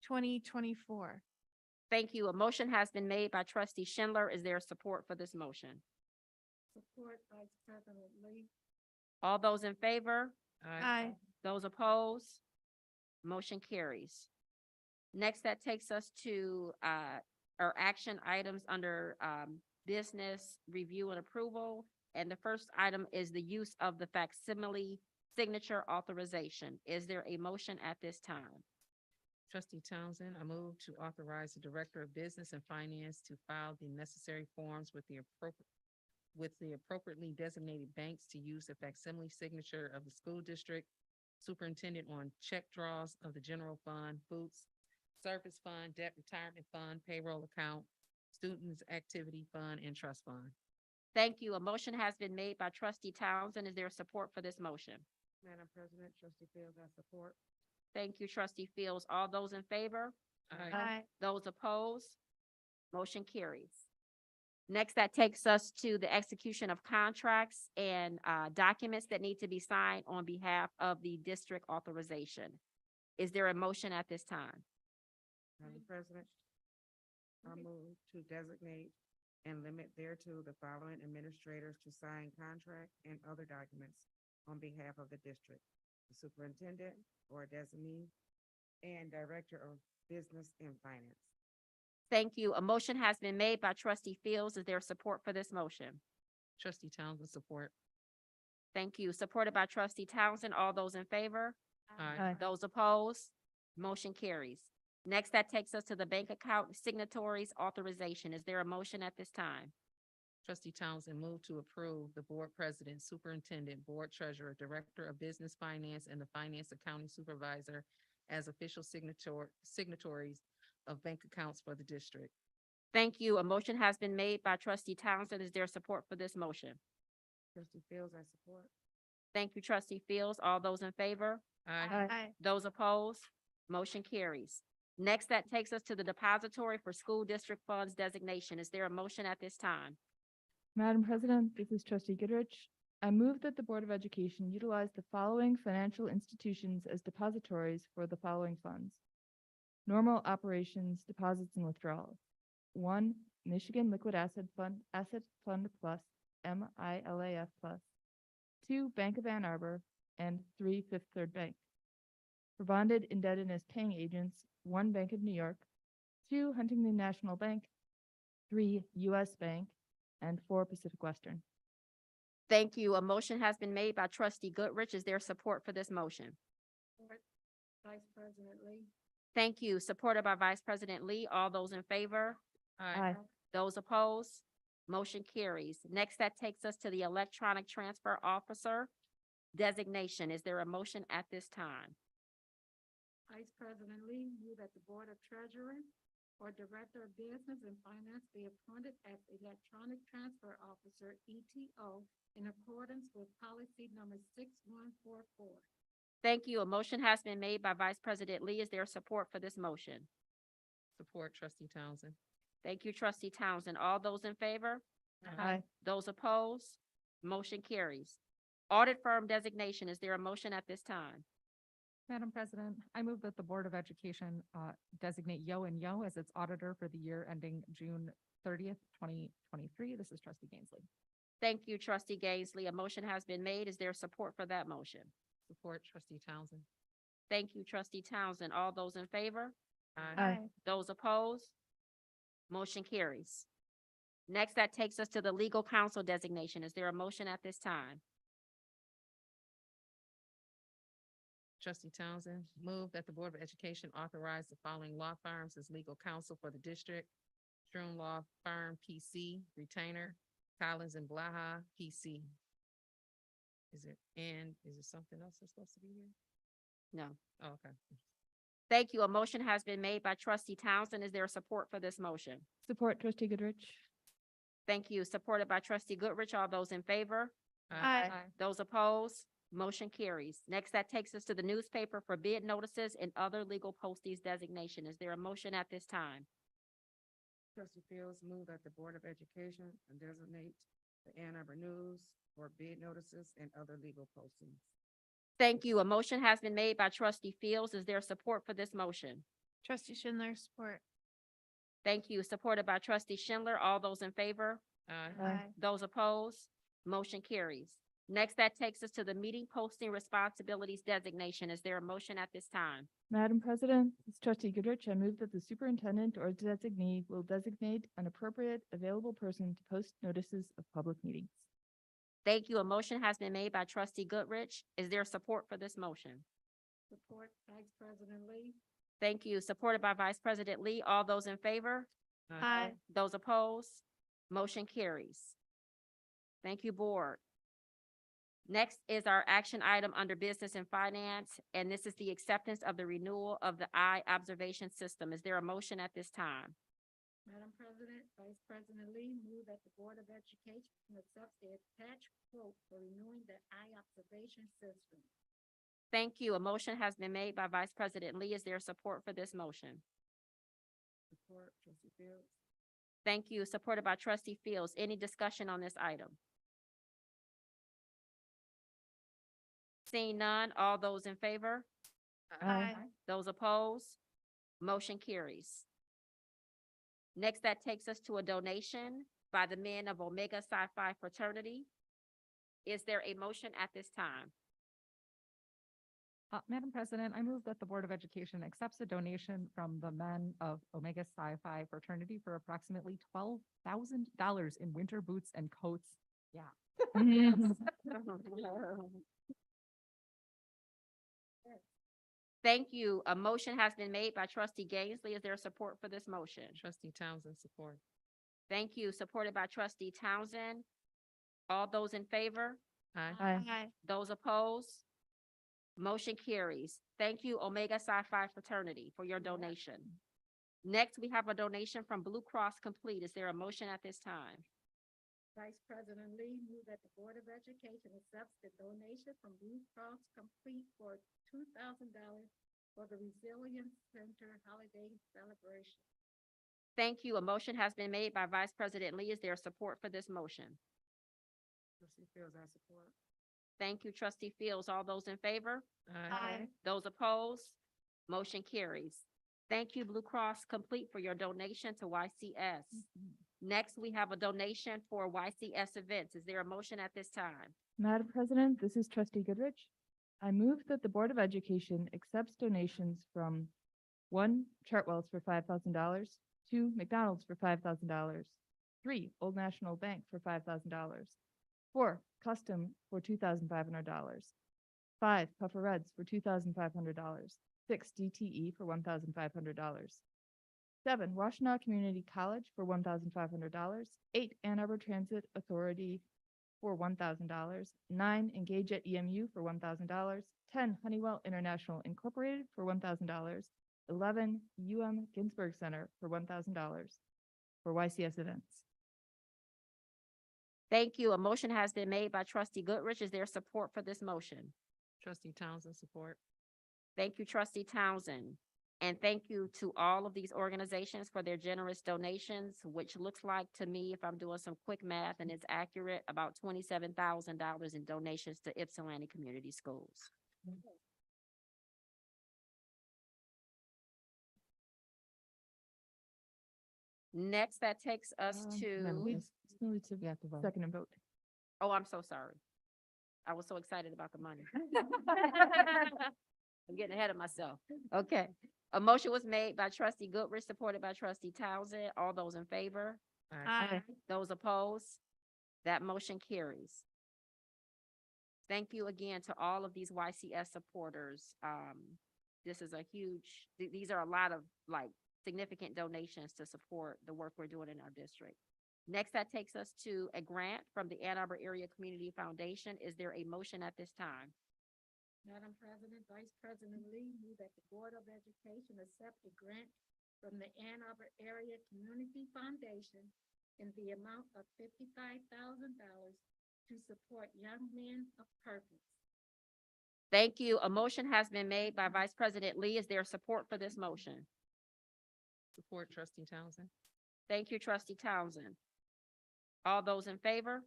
2024. Thank you. A motion has been made by trustee Schindler. Is there support for this motion? support Vice President Lee. All those in favor? Aye. Those opposed? Motion carries. Next, that takes us to our action items under business review and approval. And the first item is the use of the facsimile signature authorization. Is there a motion at this time? Trustee Townsend, I move to authorize the Director of Business and Finance to file the necessary forms with the appropriately designated banks to use the facsimile signature of the school district superintendent on check draws of the general fund, food service fund, debt retirement fund, payroll account, students activity fund, and trust fund. Thank you. A motion has been made by trustee Townsend. Is there support for this motion? Madam President, trustee Fields, I support. Thank you, trustee Fields. All those in favor? Aye. Those opposed? Motion carries. Next, that takes us to the execution of contracts and documents that need to be signed on behalf of the district authorization. Is there a motion at this time? Madam President, I move to designate and limit thereto the following administrators to sign contract and other documents on behalf of the district: the superintendent or designee and director of business and finance. Thank you. A motion has been made by trustee Fields. Is there support for this motion? Trustee Townsend, support. Thank you. Supported by trustee Townsend. All those in favor? Aye. Those opposed? Motion carries. Next, that takes us to the bank account signatories authorization. Is there a motion at this time? Trustee Townsend, move to approve the board president, superintendent, board treasurer, director of business finance, and the finance accounting supervisor as official signatories of bank accounts for the district. Thank you. A motion has been made by trustee Townsend. Is there support for this motion? Trustee Fields, I support. Thank you, trustee Fields. All those in favor? Aye. Those opposed? Motion carries. Next, that takes us to the depository for school district funds designation. Is there a motion at this time? Madam President, this is trustee Goodrich. I move that the Board of Education utilize the following financial institutions as depositories for the following funds: normal operations deposits and withdrawals. 1, Michigan Liquid Asset Fund Plus, MILAF Plus. 2, Bank of Ann Arbor, and 3, Fifth Third Bank. For bonded indebtedness paying agents, 1, Bank of New York, 2, Huntington National Bank, 3, U.S. Bank, and 4, Pacific Western. Thank you. A motion has been made by trustee Goodrich. Is there support for this motion? Vice President Lee. Thank you. Supported by Vice President Lee. All those in favor? Aye. Those opposed? Motion carries. Next, that takes us to the electronic transfer officer designation. Is there a motion at this time? Vice President Lee, move that the Board of Treasury or Director of Business and Finance be appointed as Electronic Transfer Officer, ETO, in accordance with policy number 6144. Thank you. A motion has been made by Vice President Lee. Is there support for this motion? Support trustee Townsend. Thank you, trustee Townsend. All those in favor? Aye. Those opposed? Motion carries. Audit firm designation. Is there a motion at this time? Madam President, I move that the Board of Education designate Yo and Yo as its auditor for the year ending June 30th, 2023. This is trustee Gainsley. Thank you, trustee Gaisley. A motion has been made. Is there support for that motion? Support trustee Townsend. Thank you, trustee Townsend. All those in favor? Aye. Those opposed? Motion carries. Next, that takes us to the legal counsel designation. Is there a motion at this time? Trustee Townsend, move that the Board of Education authorize the following law firms as legal counsel for the district: Stroom Law Firm, PC, retainer, Collins and Blaha, PC. Is it something else that's supposed to be here? No. Oh, okay. Thank you. A motion has been made by trustee Townsend. Is there support for this motion? Support trustee Goodrich. Thank you. Supported by trustee Goodrich. All those in favor? Aye. Those opposed? Motion carries. Next, that takes us to the newspaper for bid notices and other legal posties designation. Is there a motion at this time? Trustee Fields, move that the Board of Education designate the Ann Arbor News for bid notices and other legal postings. Thank you. A motion has been made by trustee Fields. Is there support for this motion? Trustee Schindler, support. Thank you. Supported by trustee Schindler. All those in favor? Aye. Aye. Those opposed? Motion carries. Next, that takes us to the meeting posting responsibilities designation. Is there a motion at this time? Madam President, this is trustee Goodrich. I move that the superintendent or designee will designate an appropriate available person to post notices of public meetings. Thank you. A motion has been made by trustee Goodrich. Is there support for this motion? Support Vice President Lee. Thank you. Supported by Vice President Lee. All those in favor? Aye. Those opposed? Motion carries. Thank you, board. Next is our action item under business and finance, and this is the acceptance of the renewal of the eye observation system. Is there a motion at this time? Madam President, Vice President Lee, move that the Board of Education accepts the attached quote for renewing the eye observation system. Thank you. A motion has been made by Vice President Lee. Is there support for this motion? Support trustee Fields. Thank you. Supported by trustee Fields. Any discussion on this item? Seeing none, all those in favor? Aye. Those opposed? Motion carries. Next, that takes us to a donation by the men of Omega Psi Phi fraternity. Is there a motion at this time? Madam President, I move that the Board of Education accepts a donation from the men of Omega Psi Phi fraternity for approximately $12,000 in winter boots and coats. Yeah. Thank you. A motion has been made by trustee Gainsly. Is there support for this motion? Trustee Townsend, support. Thank you. Supported by trustee Townsend. All those in favor? Aye. Aye. Those opposed? Motion carries. Thank you, Omega Psi Phi fraternity, for your donation. Next, we have a donation from Blue Cross Complete. Is there a motion at this time? Vice President Lee, move that the Board of Education accepts the donation from Blue Cross Complete for $2,000 for the Resilience Center holiday celebration. Thank you. A motion has been made by Vice President Lee. Is there support for this motion? Trustee Fields, I support. Thank you, trustee Fields. All those in favor? Aye. Those opposed? Motion carries. Thank you, Blue Cross Complete, for your donation to YCS. Next, we have a donation for YCS events. Is there a motion at this time? Madam President, this is trustee Goodrich. I move that the Board of Education accepts donations from 1, Chartwell's for $5,000, 2, McDonald's for $5,000, 3, Old National Bank for $5,000, 4, Custom for $2,500, 5, Puffer Reds for $2,500, 6, DTE for $1,500, 7, Washtenaw Community College for $1,500, 8, Ann Arbor Transit Authority for $1,000, 9, Engage at EMU for $1,000, 10, Honeywell International Incorporated for $1,000, 11, Ginsburg Center for $1,000 for YCS events. Thank you. A motion has been made by trustee Goodrich. Is there support for this motion? Trustee Townsend, support. Thank you, trustee Townsend. And thank you to all of these organizations for their generous donations, which looks like to me, if I'm doing some quick math and it's accurate, about $27,000 in donations to Ypsilanti Community Schools. Next, that takes us Madam, we to, still need to second and vote. oh, I'm so sorry. I was so excited about the money. I'm getting ahead of myself. Okay. A motion was made by trustee Goodrich, supported by trustee Townsend. All those in favor? Aye. Those opposed? That motion carries. Thank you again to all of these YCS supporters. This is a huge, these are a lot of like significant donations to support the work we're doing in our district. Next, that takes us to a grant from the Ann Arbor Area Community Foundation. Is there a motion at this time? Madam President, Vice President Lee, move that the Board of Education accept a grant from the Ann Arbor Area Community Foundation in the amount of $55,000 to support young men of purpose. Thank you. A motion has been made by Vice President Lee. Is there support for this motion? Support trustee Townsend. Thank you, trustee Townsend. All those in favor?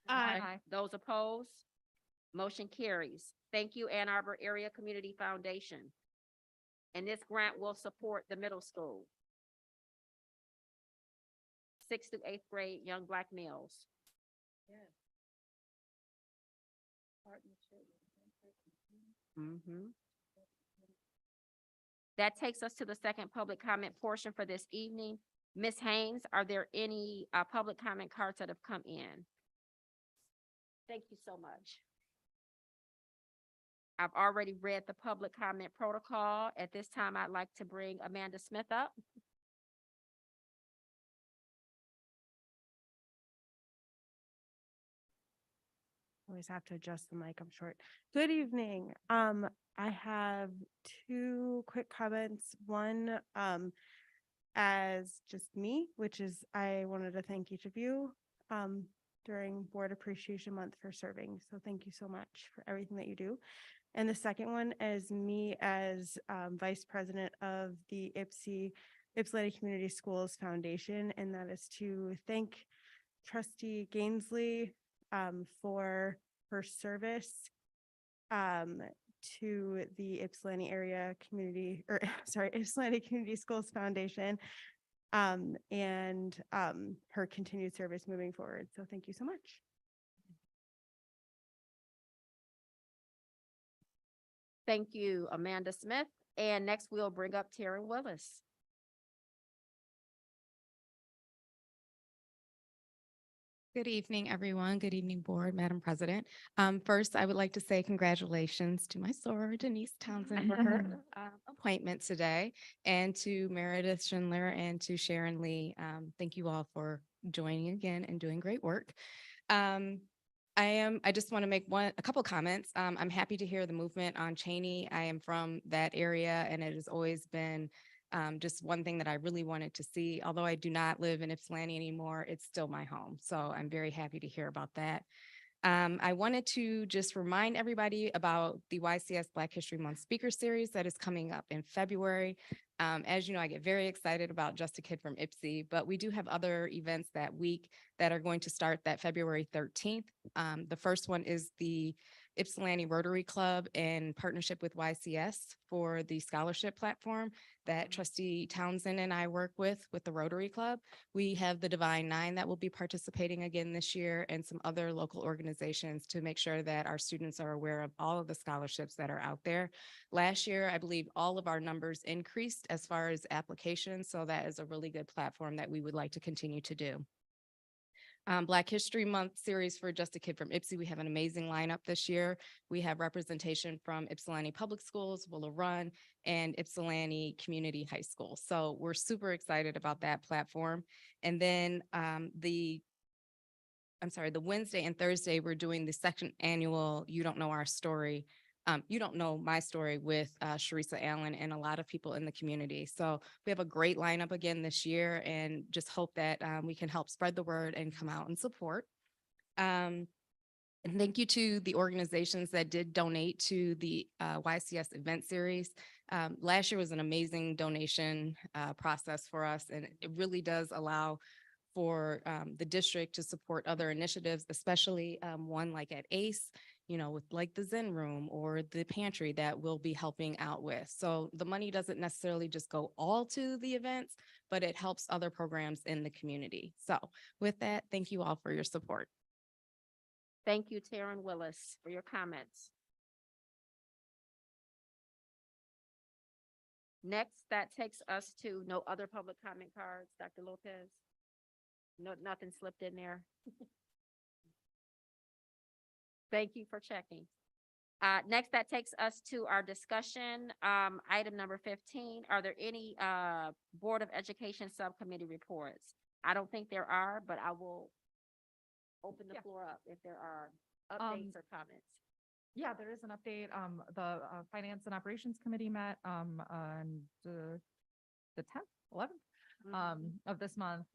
Aye. Those opposed? Motion carries. Thank you, Ann Arbor Area Community Foundation. And this grant will support the middle school. 6th through 8th grade young Black males. Yes. Mhm. That takes us to the second public comment portion for this evening. Ms. Haynes, are there any public comment cards that have come in? Thank you so much. I've already read the public comment protocol. At this time, I'd like to bring Amanda Smith up. Always have to adjust the mic, I'm short. Good evening. I have two quick comments. One, as just me, which is I wanted to thank each of you during Board Appreciation Month for serving. So thank you so much for everything that you do. And the second one is me as Vice President of the Ypsilanti Community Schools Foundation, and that is to thank Trustee Gainsley for her service to the Ypsilanti area community, or sorry, Ypsilanti Community Schools Foundation, and her continued service moving forward. So thank you so much. Thank you, Amanda Smith. And next we'll bring up Taryn Willis. Good evening, everyone. Good evening, Board, Madam President. First, I would like to say congratulations to my soror, Denise Townsend, for her appointment today, and to Meredith Schindler and to Sharon Lee. Thank you all for joining again and doing great work. I just want to make a couple comments. I'm happy to hear the movement on Cheney. I am from that area, and it has always been just one thing that I really wanted to see. Although I do not live in Ypsilanti anymore, it's still my home. So I'm very happy to hear about that. I wanted to just remind everybody about the YCS Black History Month Speaker Series that is coming up in February. As you know, I get very excited about Just a Kid from Ypsi, but we do have other events that week that are going to start that February 13th. The first one is the Ypsilanti Rotary Club in partnership with YCS for the scholarship platform that Trustee Townsend and I work with the Rotary Club. We have the Divine Nine that will be participating again this year, and some other local organizations to make sure that our students are aware of all of the scholarships that are out there. Last year, I believe all of our numbers increased as far as applications, so that is a really good platform that we would like to continue to do. Black History Month series for Just a Kid from Ypsi. We have an amazing lineup this year. We have representation from Ypsilanti Public Schools, Willow Run, and Ypsilanti Community High School. So we're super excited about that platform. And then the Wednesday and Thursday, we're doing the second annual You Don't Know Our Story. You Don't Know My Story with Sharissa Allen and a lot of people in the community. So we have a great lineup again this year, and just hope that we can help spread the word and come out and support. And thank you to the organizations that did donate to the YCS event series. Last year was an amazing donation process for us, and it really does allow for the district to support other initiatives, especially one like at ACE, you know, with like the Zen Room or the pantry that we'll be helping out with. So the money doesn't necessarily just go all to the events, but it helps other programs in the community. So with that, thank you all for your support. Thank you, Taryn Willis, for your comments. Next, that takes us to no other public comment cards. Dr. Lopez? No, nothing slipped in there. Thank you for checking. Next, that takes us to our discussion. Item number 15, are there any Board of Education Subcommittee reports? I don't think there are, but I will open the floor up if there are updates or comments. Yeah, there is an update. The Finance and Operations Committee met on the 10th, 11th of this month.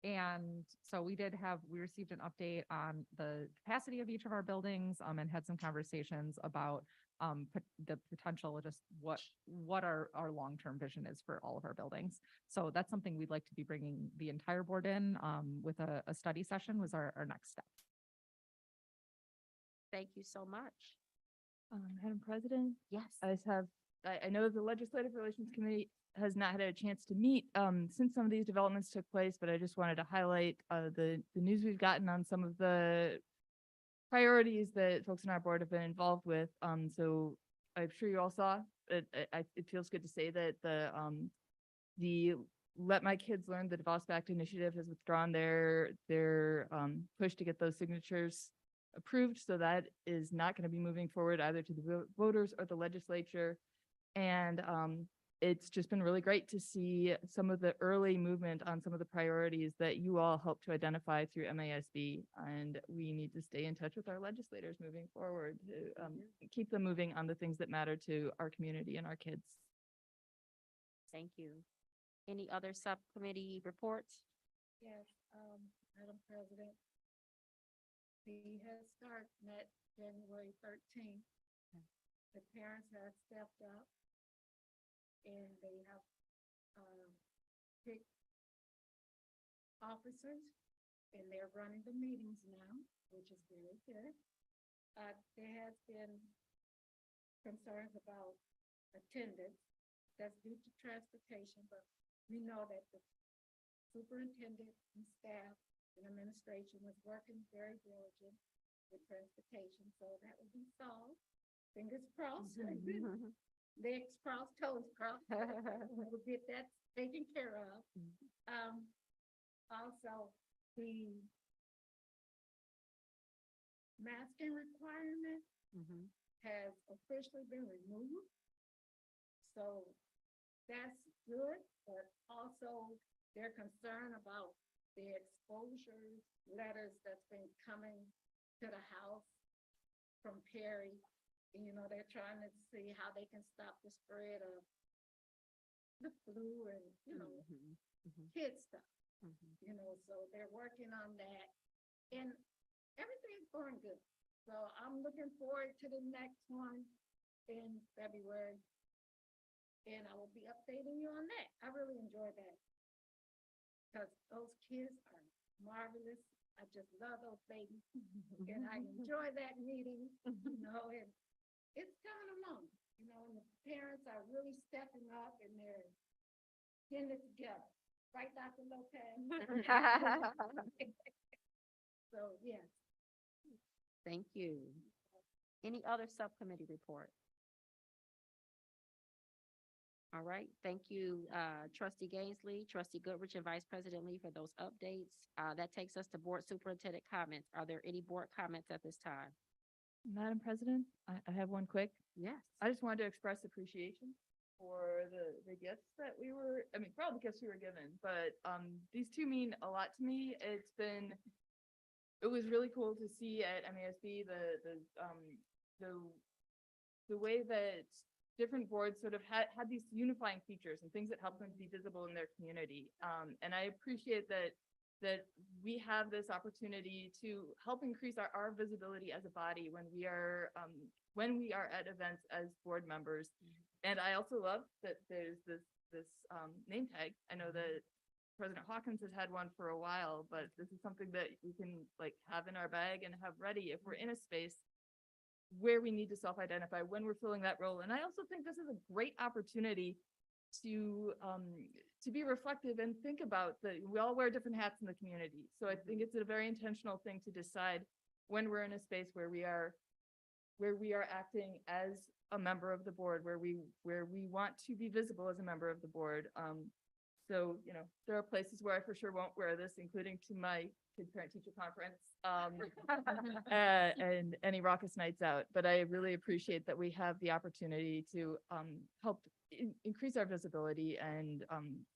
And so we received an update on the capacity of each of our buildings and had some conversations about the potential, just what our long-term vision is for all of our buildings. So that's something we'd like to be bringing the entire board in with a study session was our next step. Thank you so much. Madam President? Yes. I know the Legislative Relations Committee has not had a chance to meet since some of these developments took place, but I just wanted to highlight the news we've gotten on some of the priorities that folks on our board have been involved with. So I'm sure you all saw it. It feels good to say that the Let My Kids Learn the DeVos Backed initiative has withdrawn their push to get those signatures approved. So that is not going to be moving forward either to the voters or the legislature. And it's just been really great to see some of the early movement on some of the priorities that you all helped to identify through MASB. And we need to stay in touch with our legislators moving forward to keep them moving on the things that matter to our community and our kids. Thank you. Any other subcommittee reports? Yes, Madam President. The Head Start met January 13th. The parents have stepped up and they have picked officers and they're running the meetings now, which is very good. There has been concerns about attendance. That's due to transportation, but we know that the superintendent and staff and administration was working very diligent with transportation, so that will be solved. Fingers crossed. Legs crossed, toes crossed. We'll get that taken care of. Also, the masking requirement has officially been removed. So that's good, but also they're concerned about the exposure letters that's been coming to the house from Perry. And, you know, they're trying to see how they can stop the spread of the flu and, you know, kid stuff. You know, so they're working on that and everything's going good. So I'm looking forward to the next one in February. And I will be updating you on that. I really enjoy that. Because those kids are marvelous. I just love those babies. And I enjoy that meeting, you know, and it's coming along, you know, and the parents are really stepping up and they're getting it together. Right, Dr. Lopez? So, yes. Thank you. Any other subcommittee report? All right, thank you, Trustee Gainsley, Trustee Goodrich, and Vice President Lee for those updates. That takes us to Board Superintendent comments. Are there any board comments at this time? Madam President, I have one quick. Yes. I just wanted to express appreciation for the gifts that we were, I mean, for all the gifts we were given, but these two mean a lot to me. It was really cool to see at MASB the way that different boards sort of had these unifying features and things that help them to be visible in their community. And I appreciate that we have this opportunity to help increase our visibility as a body when we are at events as board members. And I also love that there's this name tag. I know that President Hawkins has had one for a while, but this is something that we can like have in our bag and have ready if we're in a space where we need to self-identify when we're filling that role. And I also think this is a great opportunity to be reflective and think about that we all wear different hats in the community. So I think it's a very intentional thing to decide when we're in a space where we are acting as a member of the board, where we want to be visible as a member of the board. So, you know, there are places where I for sure won't wear this, including to my kid parent teacher conference and any raucous nights out. But I really appreciate that we have the opportunity to help increase our visibility and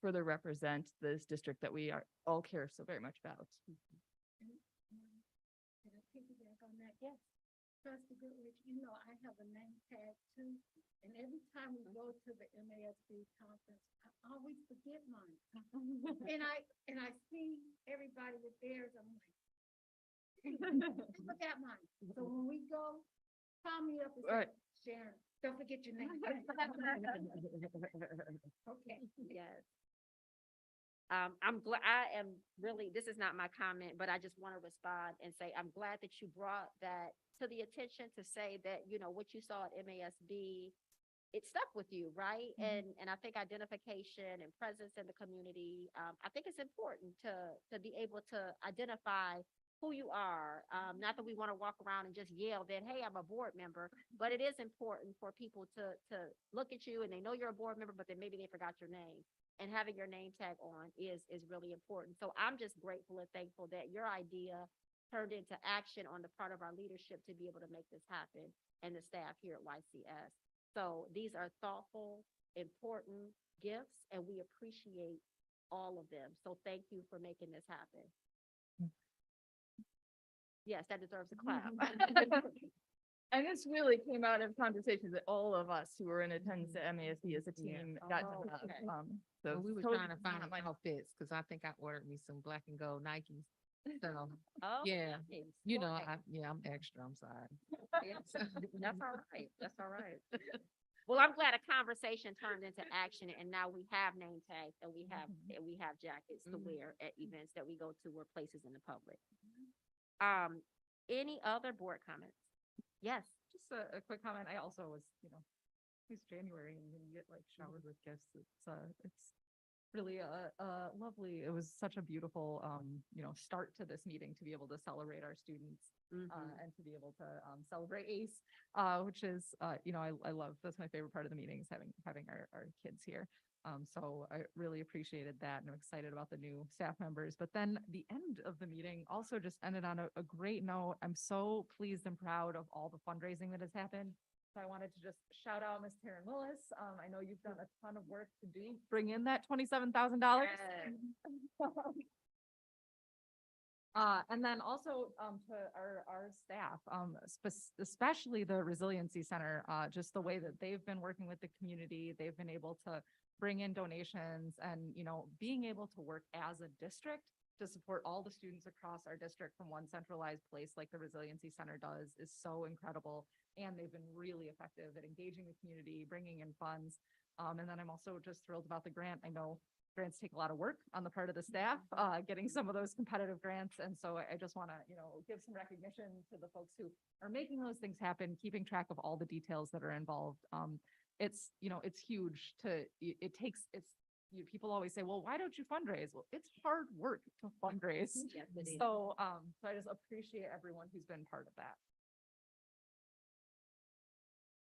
further represent this district that we all care so very much about. Can I piggyback on that? Yes. Trustee Goodrich, you know, I have a name tag too. And every time we go to the MASB conference, I always forget mine. and I see everybody with theirs. I'm like, I forgot mine. So when we go, call me up and say, Sharon, don't forget your name. Okay. Yes. I'm glad, I am really, this is not my comment, but I just want to respond and say, I'm glad that you brought that to the attention to say that, you know, what you saw at MASB, it stuck with you, right? And I think identification and presence in the community, I think it's important to be able to identify who you are. Not that we want to walk around and just yell that, hey, I'm a board member, but it is important for people to look at you and they know you're a board member, but then maybe they forgot your name. And having your name tag on is really important. So I'm just grateful and thankful that your idea turned into action on the part of our leadership to be able to make this happen and the staff here at YCS. So these are thoughtful, important gifts, and we appreciate all of them. So thank you for making this happen. Yes, that deserves a clap. And this really came out of conversations that all of us who were in attendance at MASD as a team got Oh, to have. okay. So Well, we were totally trying to find not my- outfits, because I think I ordered me some black and gold Nikes. So, Oh, yeah, nice. you know, Okay. I'm extra, I'm sorry. That's all right. That's all right. Well, I'm glad a conversation turned into action and now we have name tags and we have jackets to wear at events that we go to or places in the public. Any other board comments? Yes. Just a quick comment. I also was, it's January and you get like showered with gifts. It's really lovely. It was such a beautiful, start to this meeting to be able to celebrate our students and to be able to celebrate ACE, which is, I love, that's my favorite part of the meeting is having our kids here. So I really appreciated that and I'm excited about the new staff members. But then the end of the meeting also just ended on a great note. I'm so pleased and proud of all the fundraising that has happened. So I wanted to just shout out Ms. Taryn Willis. I know you've done a ton of work to bring in that $27,000. And then also to our staff, especially the Resiliency Center, just the way that they've been working with the community, they've been able to bring in donations and, being able to work as a district to support all the students across our district from one centralized place like the Resiliency Center does is so incredible. And they've been really effective at engaging the community, bringing in funds. And then I'm also just thrilled about the grant. I know grants take a lot of work on the part of the staff, getting some of those competitive grants. And so I just want to, give some recognition to the folks who are making those things happen, keeping track of all the details that are involved. It's huge people always say, well, why don't you fundraise? Well, it's hard work to fundraise. Yes, it is. So I just appreciate everyone who's been part of that.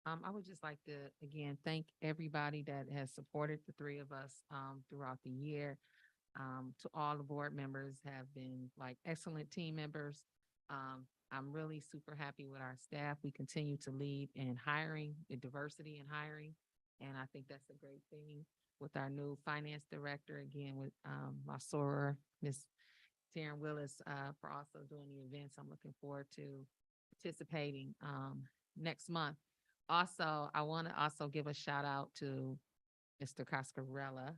I would just like to, again, thank everybody that has supported the three of us throughout the year. To all the board members have been like excellent team members. I'm really super happy with our staff. We continue to lead in hiring, in diversity in hiring. And I think that's a great thing with our new finance director, again, with my soror, Miss Taryn Willis, for also doing the events. I'm looking forward to participating next month. Also, I want to also give a shout out to Mr. Coscarella.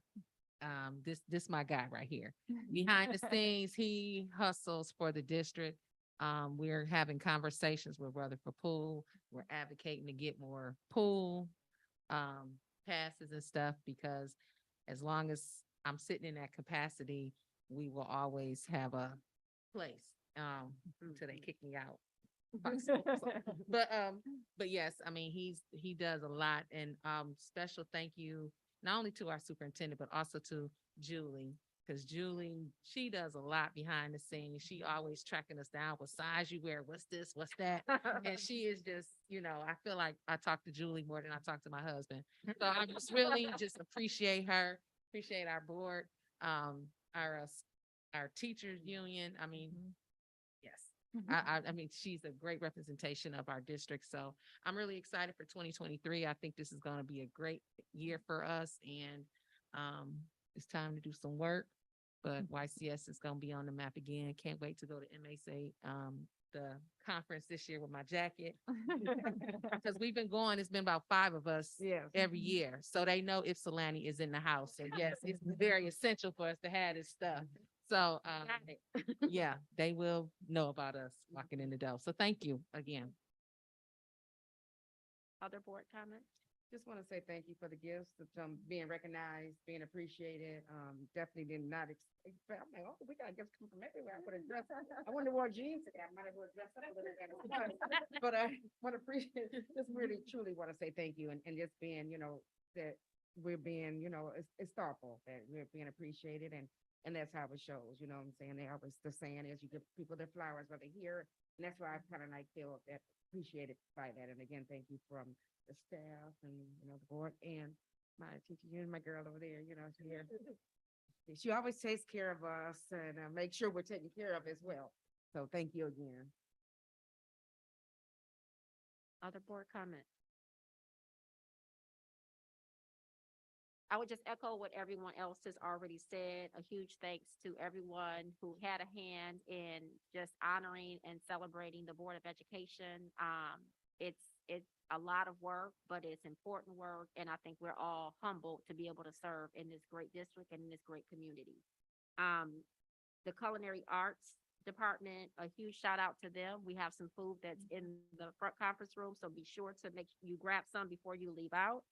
This my guy right here. Behind the scenes, he hustles for the district. We're having conversations with Rutherford Pool. We're advocating to get more pool passes and stuff because as long as I'm sitting in that capacity, we will always have a place until they kick me out. But yes, I mean, he does a lot and special thank you not only to our superintendent, but also to Julie, because Julie, she does a lot behind the scenes. She always tracking us down. What size you wear? What's this? What's that? And she is just, I feel like I talk to Julie more than I talk to my husband. So I just really just appreciate her, appreciate our board, our teachers union. I mean, yes. I mean, she's a great representation of our district. So I'm really excited for 2023. I think this is going to be a great year for us. And it's time to do some work. But YCS is going to be on the map again. Can't wait to go to MASA, the conference this year with my jacket. Because we've been going, it's been about 5 of us every year. So they know if Solani is in the house. So yes, it's very essential for us to have this stuff. So, yeah, they will know about us walking in the door. So thank you again. Other board comments? Just want to say thank you for the gifts, being recognized, being appreciated. Definitely did not expect. I'm like, oh, we got gifts coming from everywhere. I would have dressed. I wouldn't have worn jeans today. I might have dressed up a little bit. But I want to appreciate. Just really, truly want to say thank you and just being, that we're being, it's thoughtful that we're being appreciated And that's how it shows, you know what I'm saying? They always, the saying is you give people their flowers while they're here. And that's why I kind of like feel that appreciated by that. And again, thank you from the staff and, you know, the board and my teacher, you and my girl over there, you know, she always takes care of us and make sure we're taken care of as well. So thank you again. Other board comments? I would just echo what everyone else has already said. A huge thanks to everyone who had a hand in just honoring and celebrating the Board of Education. It's a lot of work, but it's important work, and I think we're all humbled to be able to serve in this great district and in this great community. The Culinary Arts Department, a huge shout out to them. We have some food that's in the front conference room, so be sure to make you grab some before you leave out.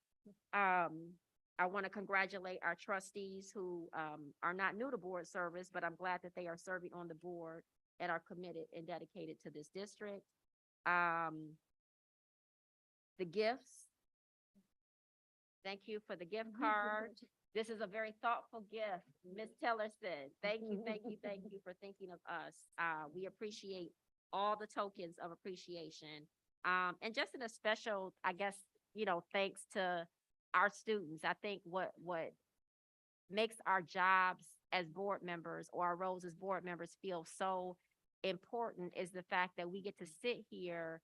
I want to congratulate our trustees who are not new to board service, but I'm glad that they are serving on the board and are committed and dedicated to this district. The gifts. Thank you for the gift card. This is a very thoughtful gift. Ms. Tillerson, thank you, thank you, thank you for thinking of us. We appreciate all the tokens of appreciation. And just in a special, I guess, you know, thanks to our students. I think what makes our jobs as board members or our roles as board members feel so important is the fact that we get to sit here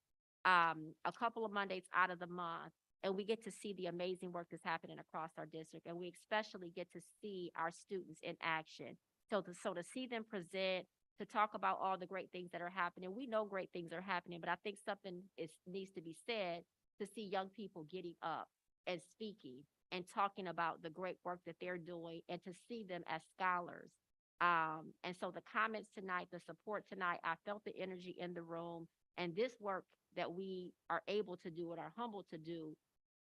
a couple of Mondays out of the month, and we get to see the amazing work that's happening across our district, and we especially get to see our students in action. So to see them present, to talk about all the great things that are happening, we know great things are happening, but I think something needs to be said to see young people getting up and speaking and talking about the great work that they're doing and to see them as scholars. And so the comments tonight, the support tonight, I felt the energy in the room, and this work that we are able to do and are humbled to do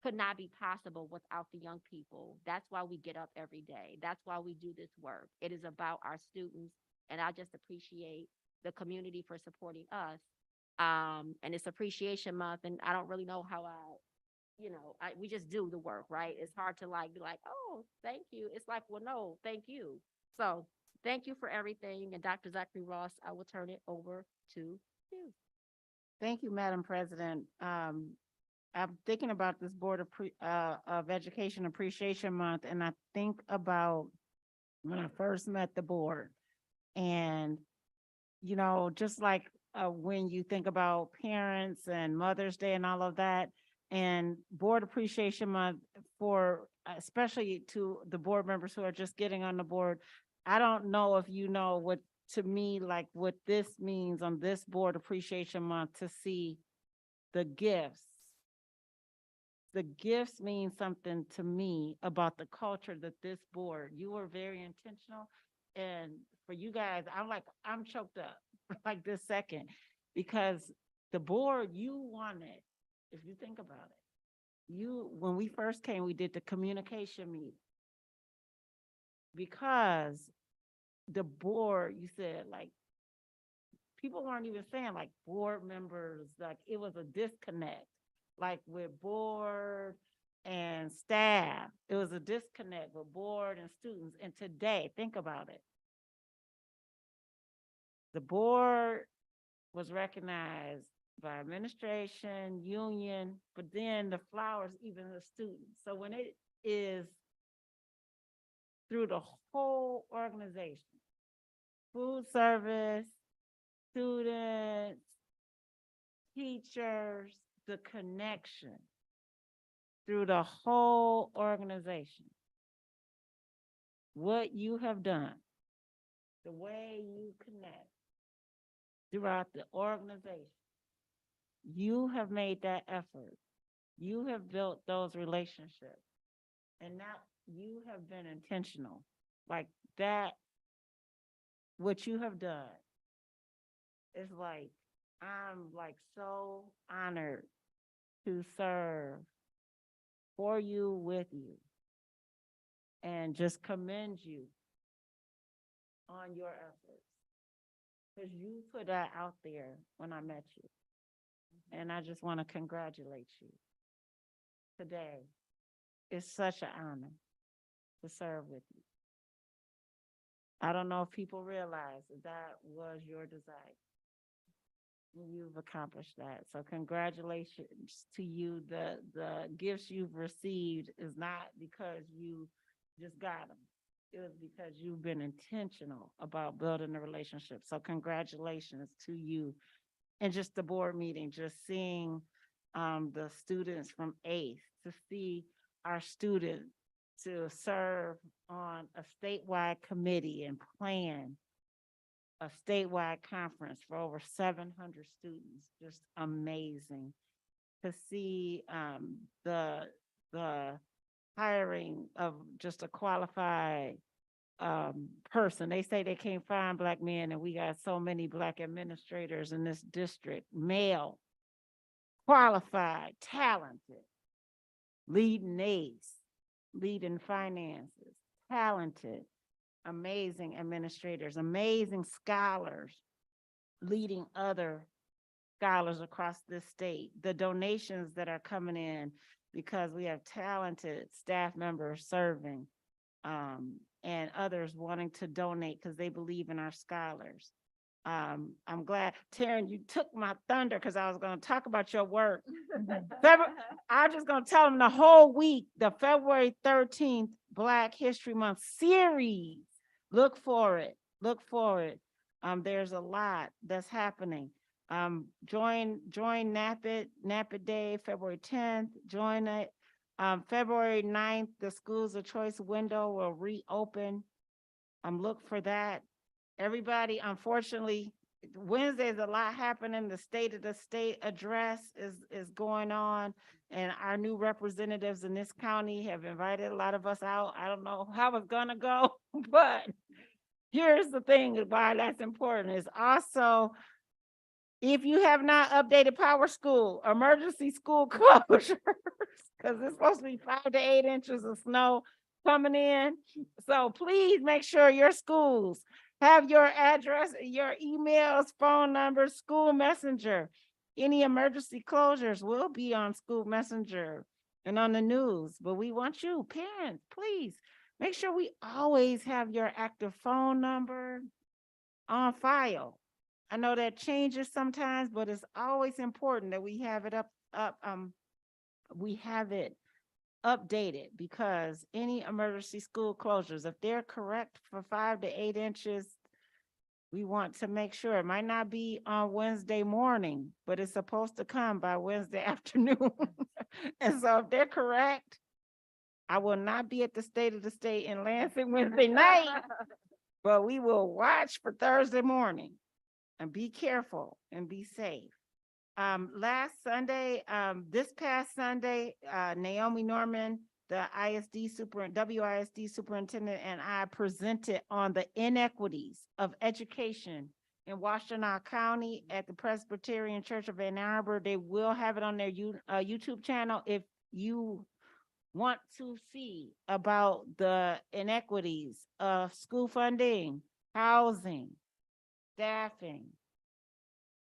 could not be possible without the young people. That's why we get up every day. That's why we do this work. It is about our students, and I just appreciate the community for supporting us. And it's Appreciation Month, and I don't really know how we just do the work, right? It's hard to be like, oh, thank you. It's like, well, no, thank you. So thank you for everything. And Dr. Zachary Ross, I will turn it over to you. Thank you, Madam President. I'm thinking about this Board of Education Appreciation Month, and I think about when I first met the board. And, you know, just like when you think about parents and Mother's Day and all of that, and Board Appreciation Month for, especially to the board members who are just getting on the board, I don't know if you know what, to me, like what this means on this Board Appreciation Month to see the gifts. The gifts mean something to me about the culture that this board, you were very intentional. And for you guys, I'm choked up like this second, because the board, you wanted, if you think about it, when we first came, we did the communication meeting. Because the board, you said, like, people weren't even saying like board members, like it was a disconnect, like with board and staff. It was a disconnect with board and students. And today, think about it. The board was recognized by administration, union, but then the flowers, even the students. So when it is through the whole organization, food service, students, teachers, the connection through the whole organization. What you have done, the way you connect throughout the organization, you have made that effort. You have built those relationships. And now you have been intentional. Like that, what you have done is like, I'm like so honored to serve for you, with you, and just commend you on your efforts. Because you put that out there when I met you. And I just want to congratulate you today. It's such an honor to serve with you. I don't know if people realize that that was your desire. You've accomplished that. So congratulations to you. The gifts you've received is not because you just got them. It was because you've been intentional about building a relationship. So congratulations to you. And just the board meeting, just seeing the students from eighth, to see our students to serve on a statewide committee and plan a statewide conference for over 700 students, just amazing. To see the hiring of just a qualified person. They say they can't find Black men, and we got so many Black administrators in this district, male, qualified, talented, leading ACE, leading finances, talented, amazing administrators, amazing scholars, leading other scholars across this state. The donations that are coming in because we have talented staff members serving, and others wanting to donate because they believe in our scholars. I'm glad, Taryn, you took my thunder because I was going to talk about your work. I'm just going to tell them the whole week, the February 13th Black History Month series. Look for it. Look for it. There's a lot that's happening. Join NAPIT Day, February 10th. Join it. February 9th, the Schools of Choice window will reopen. Look for that. Everybody, unfortunately, Wednesday's a lot happening. The State of the State address is going on, and our new representatives in this county have invited a lot of us out. I don't know how it's gonna go, but here's the thing why that's important is also, if you have not updated Power School, emergency school closures, because it's supposed to be 5 to 8 inches of snow coming in. So please make sure your schools have your address, your emails, phone numbers, school messenger. Any emergency closures will be on school messenger and on the news, but we want you, parents, please make sure we always have your active phone number on file. I know that changes sometimes, but it's always important that we have it we have it updated, because any emergency school closures, if they're correct for 5 to 8 inches, we want to make sure. It might not be on Wednesday morning, but it's supposed to come by Wednesday afternoon. And so if they're correct, I will not be at the State of the State in Lansing Wednesday night, but we will watch for Thursday morning. And be careful and be safe. Last Sunday, this past Sunday, Naomi Norman, the WISD superintendent, and I presented on the inequities of education in Washtenaw County at the Presbyterian Church of Ann Arbor. They will have it on their YouTube channel if you want to see about the inequities of school funding, housing, staffing,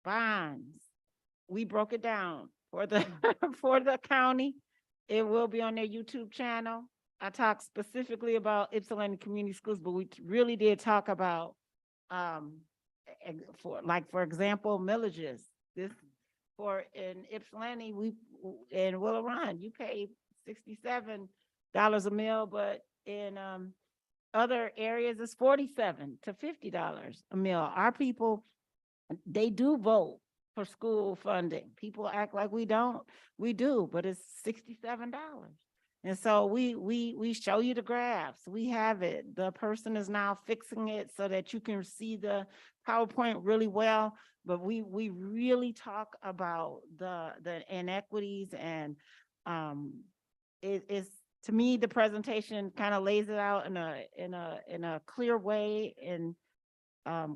bonds. We broke it down for the for the county. It will be on their YouTube channel. I talked specifically about Ypsilanti Community Schools, but we really did talk about for example, millages. This for in Ypsilanti, in Willow Run, you pay $67 a meal, but in other areas it's $47 to $50 a meal. Our people, they do vote for school funding. People act like we don't. We do, but it's $67. And so we show you the graphs. We have it. The person is now fixing it so that you can see the PowerPoint really well. But we really talk about the inequities, and it's, to me, the presentation kind of lays it out in a clear way and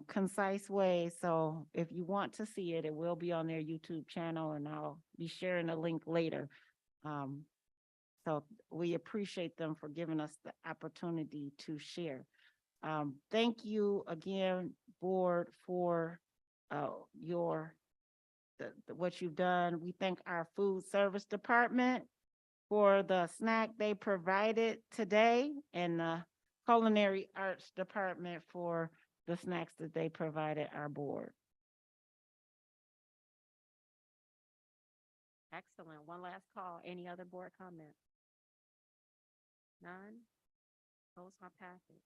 concise way. So if you want to see it, it will be on their YouTube channel, and I'll be sharing a link later. So we appreciate them for giving us the opportunity to share. Thank you again, board, for what you've done. We thank our food service department for the snack they provided today and the Culinary Arts Department for the snacks that they provided our board. Excellent. One last call. Any other board comments? None? Those are passing.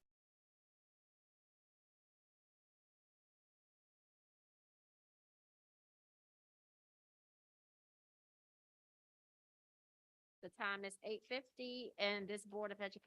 The time is 8:50 and this Board of Education